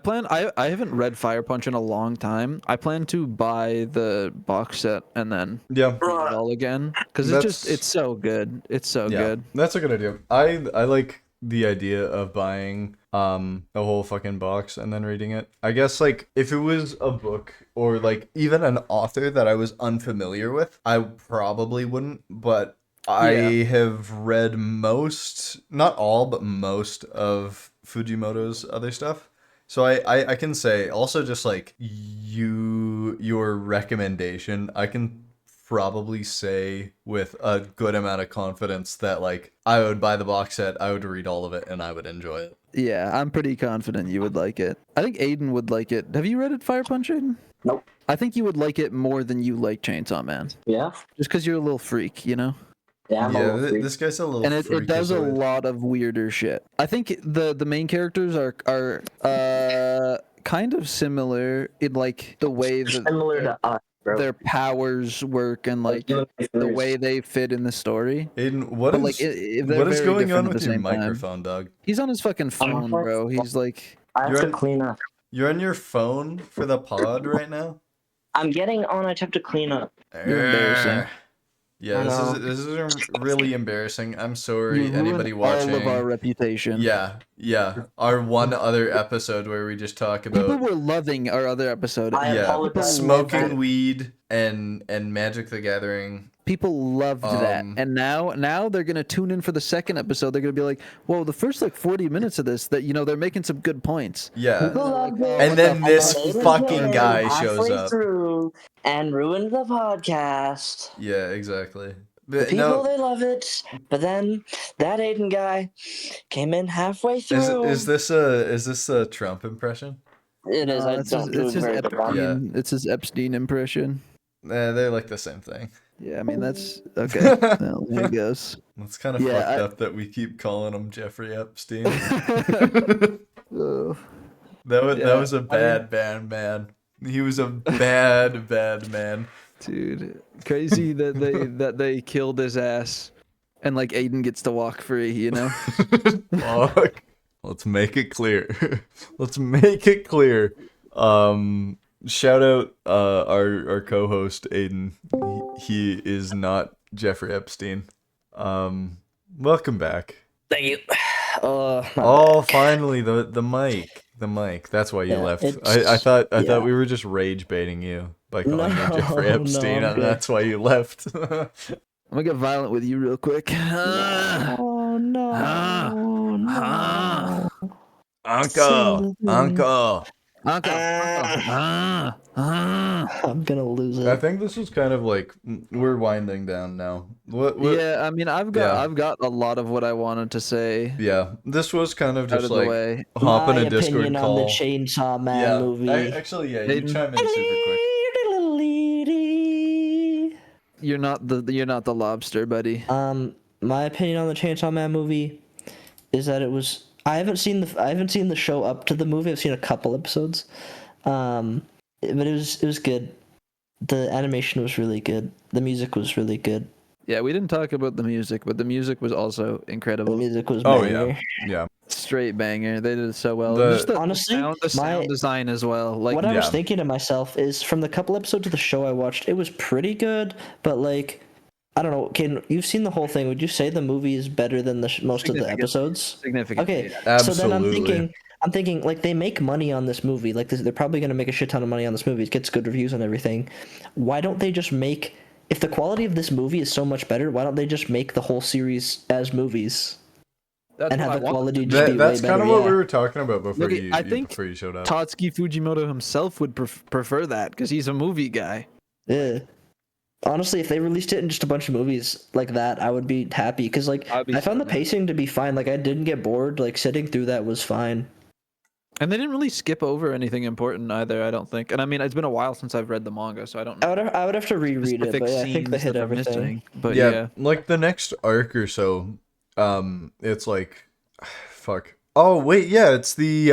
haven't read Fire Punch in a long time. I plan to buy the box set and then Yeah. read it all again cuz it's so good. It's so Yeah. good. That's a good idea. I like the idea of buying a whole fucking box and then reading it. I guess like if it was a book or like even an author that I was unfamiliar with, I probably wouldn't, but I have read most, not all, but most of Fujimoto's other stuff. So I can say also just like your recommendation, I can probably say with a good amount of confidence that like I would buy the box set, I would read all of it, and I would enjoy it. Yeah, I'm pretty confident you would like it. I think Aiden would like it. Have you read it, Fire Punch, Aiden? Nope. I think you would like it more than you like Chainsaw Man. Yeah. Just because you're a little freak, you know? Yeah. I'm a Yeah, little freak. this guy's a little And it does a freakazoid. lot of weirder shit. I think the main characters are kind of similar in like the way that Similar to us, bro. their powers work and like the way they fit in the story. Aiden, what But is like they're what is very going on different at with the your same time. microphone, dog? He's on his fucking phone, my bro. He's like I have You're to on- clean up. You're on your phone for the pod right now? I'm getting on. I just have to clean up. You're embarrassing. Yeah, I know. this is really embarrassing. I'm sorry, you anybody ruin watching. all of our reputation. Yeah. Our one other episode where we just talk People about were loving our other episode. I apologize. smoking weed and Magic the Gathering. People loved that, Um, and now they're gonna tune in for the second episode. They're gonna be like, "Whoa, the first like 40 minutes of this, that they're making some good points." Yeah. And And then this fucking guy shows halfway up. through and ruined the podcast. Yeah, exactly. The But people no, they love it, but then that Aiden guy came in halfway through. is this a Trump impression? It is. I It's don't do his, a very good one. Yeah. It's his Epstein impression. They're like the same thing. Yeah, I mean that's okay. Well, there he goes. It's kind of Yeah, fucked up that we keep calling him Jeffrey Epstein. Ugh. that Yeah, was a bad man. He was a bad man. Dude, crazy that they killed his ass, and like Aiden gets to walk free. You know. Fuck. Let's make it clear. Let's make it clear. Shout out our co-host Aiden. He is not Jeffrey Epstein. Welcome back. Thank you. Oh, finally the mic. The mic. That's why you Yeah, left. it's- I thought yeah. we were just rage baiting you by calling you No, Jeffrey no, Epstein, I'm and good. that's why you left. I'm gonna get violent with you real quick. Oh no! Ah. Uncle. I'm gonna lose I it. think this is kind of like we're winding down now. What? Yeah, I mean, I've got a lot of what I wanted to say Yeah, this was kind of out just of the like way. hop in My a Discord opinion call. on the Chainsaw Man Yeah, movie. actually, yeah, you Aiden? chime in super quick. You're not the lobster, buddy. My opinion on the Chainsaw Man movie is that it was. I haven't seen the show up to the movie. I've seen a couple episodes, but it was good. The animation was really good. The music was really good. Yeah, we didn't talk about the music, but the music was also The incredible. music was Oh banger. Yeah. Straight banger. They did it so well. The- Just Honestly, the sound design as well. Like What I was Yeah. thinking to myself is, from the couple episodes of the show I watched, it was pretty good, but like, I don't know. Ken, you've seen the whole thing. Would you say the movie is better than most of the Significant. episodes? significant. Okay, Yeah. so then Absolutely. I'm thinking like they make money on this movie. Like they're probably gonna make a shit ton of money on this movie. It gets good reviews and everything. Why don't they just make? If the quality of this movie is so much better, why don't they just make the whole series as movies That's and what have I the want. quality just be That's way kind better? of what we Yeah. were talking about before Look, I think before you showed up. Tatsuki Fujimoto himself would prefer that because he's a movie guy. Yeah. Honestly, if they released it in just a bunch of movies like that, I would be happy because like I'd be I found the so pacing to be fine. Like I didn't get bored. Like sitting through that was fine. And they didn't really skip over anything important either, I don't think. And I mean, it's been a while since I've read the manga, so I don't know I would have to reread it, specific but yeah, I think they scenes hit that are everything. missing. But yeah, yeah. like the next arc or so, it's like, fuck. Oh wait, yeah, it's the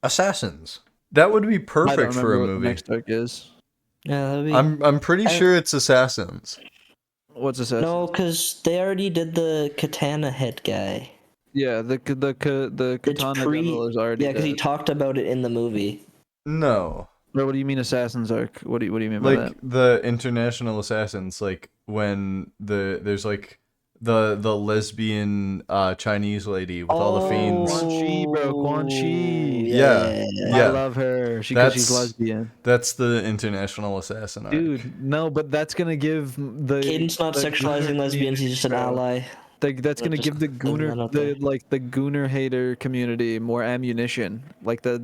assassins. That would be I don't perfect for remember a what the movie. next arc is. Yeah, that'd be. I'm pretty I- sure it's assassins. What's Assassin? No, because they already did the katana head guy. Yeah, the It's Katana pre. Devil is already Yeah, because he dead. talked about it in the movie. No, Or what do you mean Assassin's arc? What do you mean by like that? the international assassins, like when there's like the lesbian Chinese lady with all the fiends. Quan Chi, bro, Quan Chi. Yeah. I Yeah. love her. Because she's That's- lesbian. That's the international assassin arc. Dude, no, but that's gonna give the Caden's not the sexualizing Gooner lesbians. He's just an community, bro. ally. That's gonna Just give the throwing that Gooner out there. the Gooner hater community more ammunition. Like the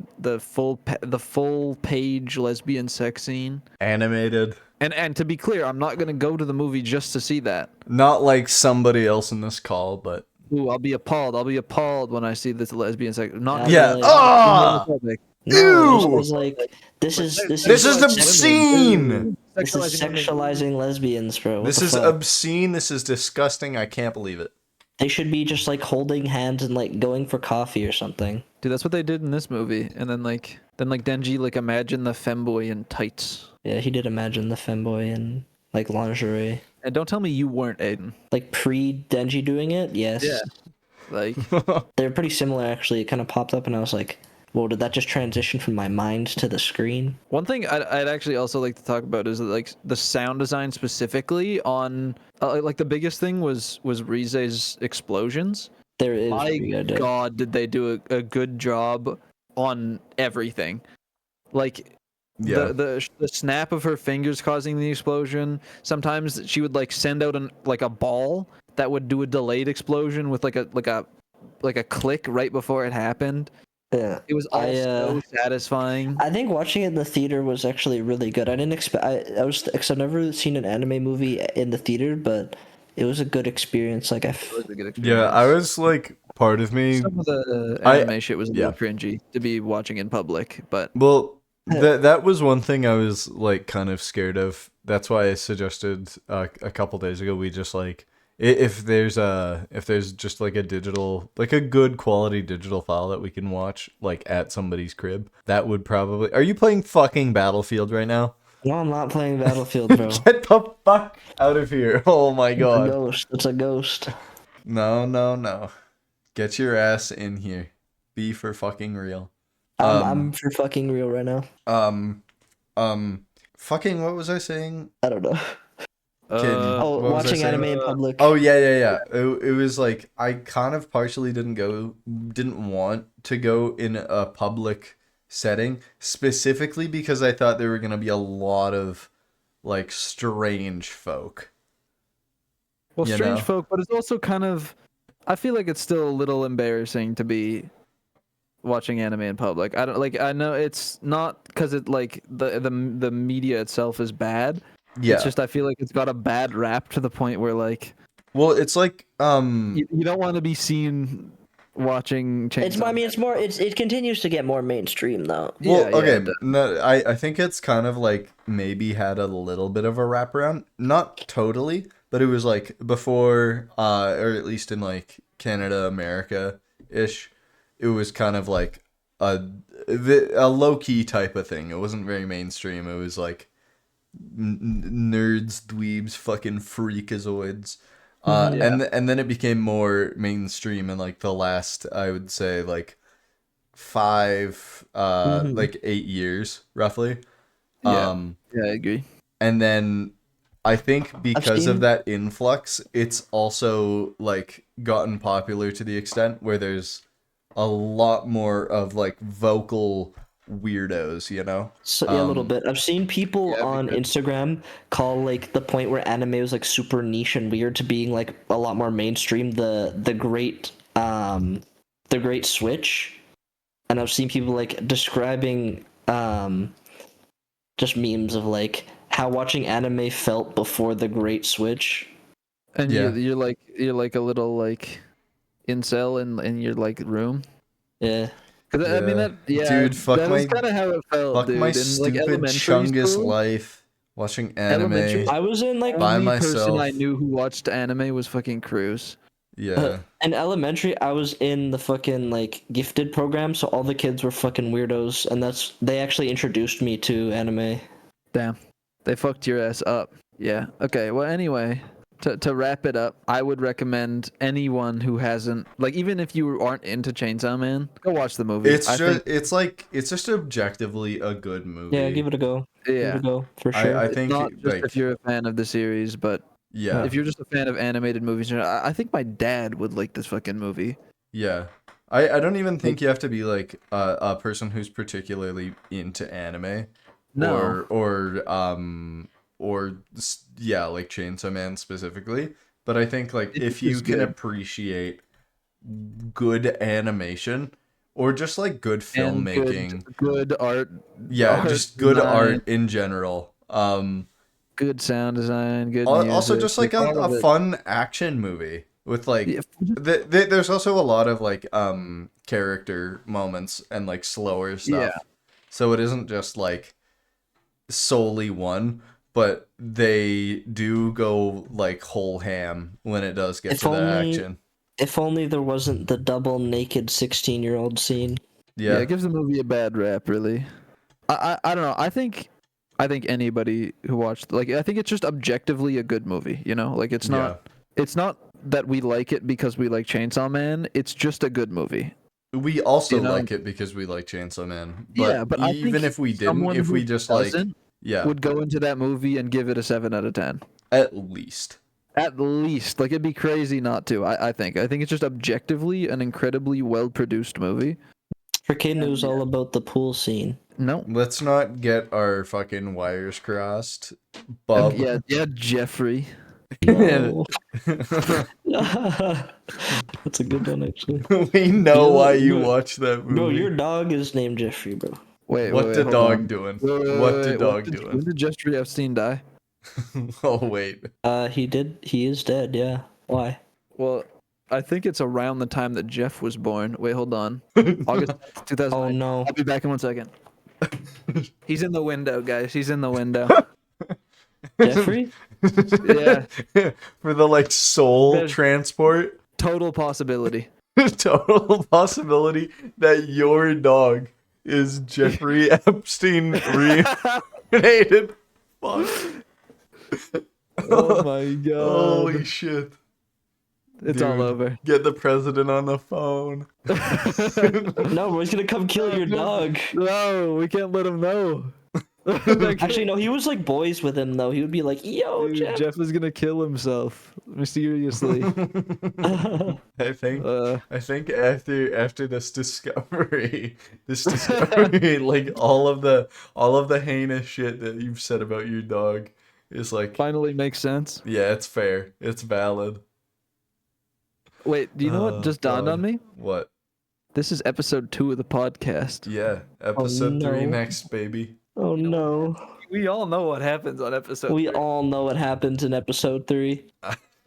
full page lesbian sex scene. Animated. And to be clear, I'm not gonna go to the movie just to see that. Not like somebody else in this call, but Ooh, I'll be appalled. I'll be appalled when I see this lesbian sex. Not Yeah. because- Ah! homophobic. No, Ew! it was like this is This is like obscene! This is sexualizing lesbians, bro. What This the is fuck? obscene. This is disgusting. I can't believe it. They should be just like holding hands and like going for coffee or something. Dude, that's what they did in this movie. And then Denji like imagine the femboy in tights. Yeah, he did imagine the femboy in like lingerie. And don't tell me you weren't, Aiden. Like pre Denji doing it, yes. Yeah. Like They're pretty similar actually. It kind of popped up and I was like, well, did that just transition from my mind to the screen? one thing I'd actually also like to talk about is like the sound design specifically on like the biggest thing was Rize's explosions. There is My pretty good. God, did they do a good job on everything? Like Yeah. the snap of her fingers causing the explosion. Sometimes she would like send out a ball that would do a delayed explosion with like a click right before it happened. Yeah. It was all I, so satisfying. I think watching it in the theater was actually really good. I didn't expect. I was because I've never seen an anime movie in the theater, but it was a good experience. Like It was a good Yeah, I experience. was like, part of me. Some of the I- anime shit was a yeah. little cringy to be watching in public, but Well, that was one thing I was like kind of scared of. That's why I suggested a couple days ago we just like if there's just like a digital, like a good quality digital file that we can watch like at somebody's crib, that would probably. Are you playing fucking Battlefield right now? no, I'm not playing Battlefield, bro. Get the fuck out of here! Oh my It's a god! ghost. It's a ghost. No! Get your ass in here. Be for fucking real. I'm for fucking real right now. Fucking. What was I saying? I don't know. uh, Oh, What was I watching saying? anime in public. Oh yeah. It was like I kind of partially didn't want to go in a public setting specifically because I thought there were gonna be a lot of like strange folk. well, you strange know. folk, but it's also kind of. I feel like it's still a little embarrassing to be watching anime in public. I don't like. I know it's not because it like the media itself is bad. Yeah. It's just I feel like it's got a bad rap to the point where like Well, it's like you don't want to be seen watching. It's. I mean, it's more. It continues to get more mainstream though. Well, Yeah, okay, it does. no, I think it's kind of like maybe had a little bit of a wraparound. Not totally, but it was like before, or at least in like Canada, America-ish, it was kind of like a low-key type of thing. It wasn't very mainstream. It was like nerds, dweebs, fucking freakazoids. Yeah. And then it became more mainstream in like the last, I would say, like 8 years roughly. Yeah. Yeah, I agree. And then I think because seen- of that influx, it's also like gotten popular to the extent where there's a lot more of like vocal weirdos, you know? So yeah, a little bit. I've seen people Yeah, on because- Instagram call like the point where anime was like super niche and weird to being like a lot more mainstream. The Great Switch, and I've seen people like describing just memes of like how watching anime felt before the Great Switch. And Yeah. you're like a little like incel in your like room. Yeah. 'Cause I mean Yeah. that, yeah, Dude, fuck that my- is kind of how it felt, Fuck dude. my In like stupid elementary chungus school, life watching elementary, anime I was in like by only person myself. I knew who watched anime was fucking Cruz. Yeah. in elementary. I was in the fucking like gifted program, so all the kids were fucking weirdos, and they actually introduced me to anime. Damn, they fucked your ass up. Yeah. Okay. Well, anyway, to wrap it up, I would recommend anyone who hasn't, like, even if you aren't into Chainsaw Man, go watch the movie. It's I just think, it's just objectively a good movie. Yeah, give it a go. Give it yeah, a go for sure. I think not just like if you're a fan of the series, but yeah. if you're just a fan of animated movies. I think my dad would like this fucking movie. Yeah. I don't even think you have to be like a person who's particularly into anime No. yeah, like Chainsaw Man specifically. But I think like It if you is can good. appreciate good animation or just like good And filmmaking, good art, yeah, art just good design, art in general. good sound design, good Also music, just like all of a it. fun action movie with like Yeah, there's also a lot of like character moments and like slower stuff. Yeah. So it isn't just like solely one, but they do go like whole ham when it does get If to the only- action. If only there wasn't the double naked 16-year-old scene. yeah, Yeah. it gives the movie a bad rap, really. I don't know. I think anybody who watched, like, I think it's just objectively a good movie. You know, like it's not that we like it because we like Chainsaw Man. It's just a good movie. We also you know- like it because we like Chainsaw Man. But, Yeah, but I even think if we didn't, someone if who we just like doesn't yeah, would go into that movie and give it a 7 out of 10. at least. At least, like, it'd be crazy not to. I think it's just objectively an incredibly well produced movie. For kid knows all about the pool scene. No. Let's not get our fucking wires crossed. Bob. Yeah, Jeffrey. No. That's a good one, actually. We know No, why you no. watch that movie. Bro, your dog is named Jeffrey, bro. Wait, What wait, the hold dog on. doing? Wait, What wait, the wait, dog when doing? did Jeffrey Epstein die? Oh wait. He is dead, yeah. Why? Well, I think it's around the time that Jeff was born. Wait, hold on. August 2009. Oh no. I'll be back in 1 second. He's in the window, guys. He's in the window. Jeffrey? Yeah, For the like soul There's- transport, total possibility. total possibility that your dog is Jeffrey Epstein reincarnated. Fuck. Oh my god. Holy shit. It's all dude. over. Get the president on the phone. No, bro, he's gonna come kill your dog. No, we can't let him know. Actually, no, he was like boys with him though. He would be like, "Yo, Dude, Jeff." Jeff is gonna kill himself mysteriously. I think Uh, after this discovery, like all of the heinous shit that you've said about your dog is like, finally makes sense. yeah, it's fair, it's valid. Wait, do you know Oh, what just dawned God. on me? What? This is episode 2 of the podcast. Yeah, episode 3 no. next, baby. Oh no. We all know what happens on episode. We all know what happens in episode 3.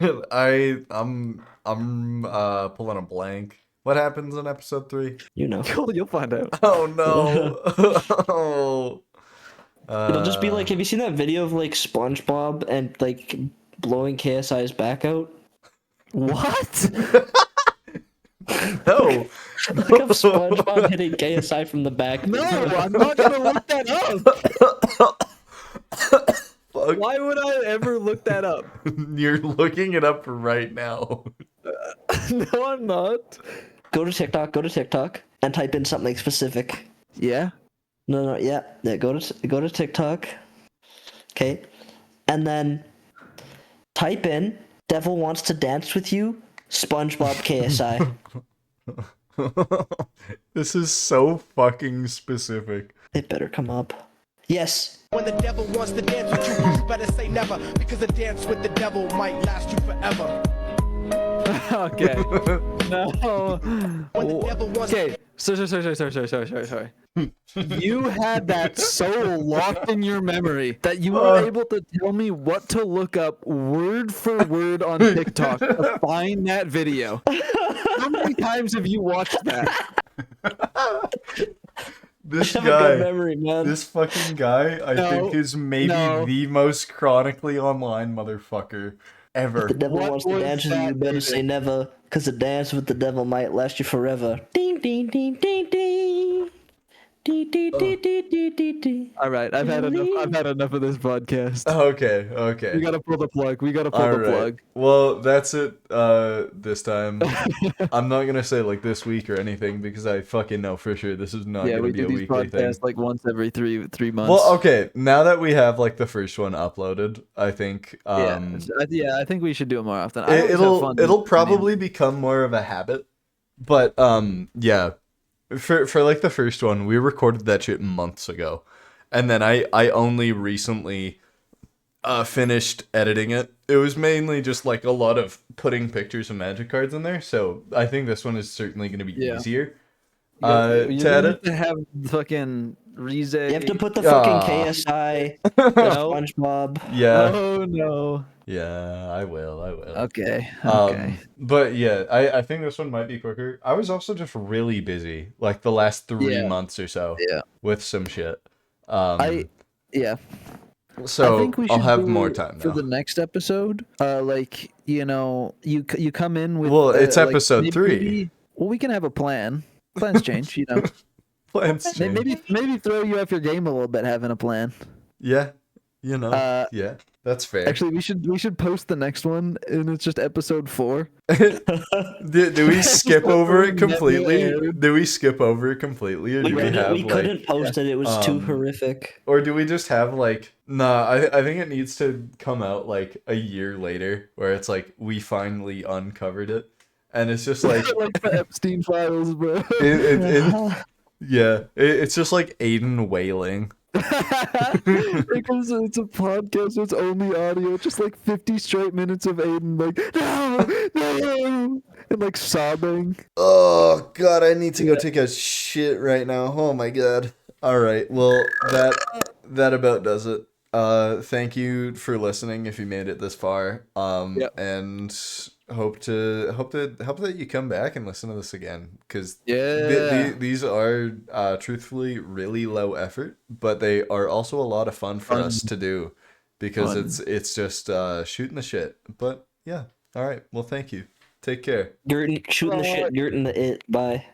I'm pulling a blank. What happens in episode 3? You know. You'll find out. Oh no. Oh. It'll just be like, have you seen that video of like SpongeBob and like blowing KSI's back out? What? No. Look up SpongeBob hitting KSI from the back. No, I'm not gonna look that up. Fuck. Why would I ever look that up? You're looking it up right now. No, I'm not. Go to TikTok, and type in something specific. Yeah. No, yeah. Go to TikTok. Okay, and then type in "Devil wants to dance with you." SpongeBob KSI. This is so fucking specific. It better come up. Yes. When the devil wants to dance with you, you better say never, because a dance with the devil might last you forever. Okay. No. When the devil wants Okay. Sorry. You had that so locked in your memory that you were able to tell me what to look up word for word on TikTok to find that video. How many times have you watched that? This I have a good guy, memory, man. this fucking guy, I think is maybe no. the most chronically online motherfucker ever. The devil What wants to was dance with you. You that, better David? say never, because a dance with the devil might last you forever. Ding, ding, ding, ding, ding. Ding, ding, ding, ding, ding, ding, ding. All right, I've had enough of this podcast. Okay, We okay. gotta pull the plug. We gotta pull All the right. plug. Well, that's it this time. I'm not going to say like this week or anything because I fucking know for sure this is not Yeah, going we to be do a these weekly thing. podcasts like once every three months. Well, okay, now that we have like the first one uploaded, I think yeah, I think we should do it more often. I always have fun it'll listening. probably become more of a habit. But yeah. For like the first one, we recorded that shit months ago. And then I only recently finished editing it. It was mainly just like a lot of putting pictures of magic cards in there, so I think this one is certainly going to be Yeah. easier. You're To gonna edit. need to have fucking Rize. You have to put the fucking Ah. KSI, No. SpongeBob. Yeah, Oh no. yeah, I will. Okay. Okay. But yeah, I think this one might be quicker. I was also just really busy, like the last 3 Yeah. months or so, Yeah. with some shit. Yeah. So I think we should I'll have do more time for now. the next episode. Like you come in with. Well, it's like, episode 3. Well, we can have a plan. Plans change, you know. Plans change. Maybe throw you off your game a little bit having a plan. Yeah, you know. Yeah, that's fair. Actually, we should post the next one, and it's just episode 4. do we skip over it Never completely? aired. Do we skip over it completely, or We do we couldn't, have we like, couldn't post it. It was too um, horrific. or do we just have like? Nah, I think it needs to come out like a year later, where it's like we finally uncovered it, and it's just like like the Epstein files, bro. it's just like Aiden wailing. Because it's a podcast, so it's only audio, just like 50 straight minutes of Aiden like no, and like sobbing. Oh god, I need to go take a shit right now. Oh my god. All right. Well, that about does it. Thank you for listening if you made it this far. Yep. And hope that you come back and listen to this again, cuz Yeah. these are truthfully really low effort, but they are also a lot of fun for us to do because Fun. it's just shooting the shit. But yeah. All right. Well, thank you. Take care. Shooting the shit, Gert and the it. Bye.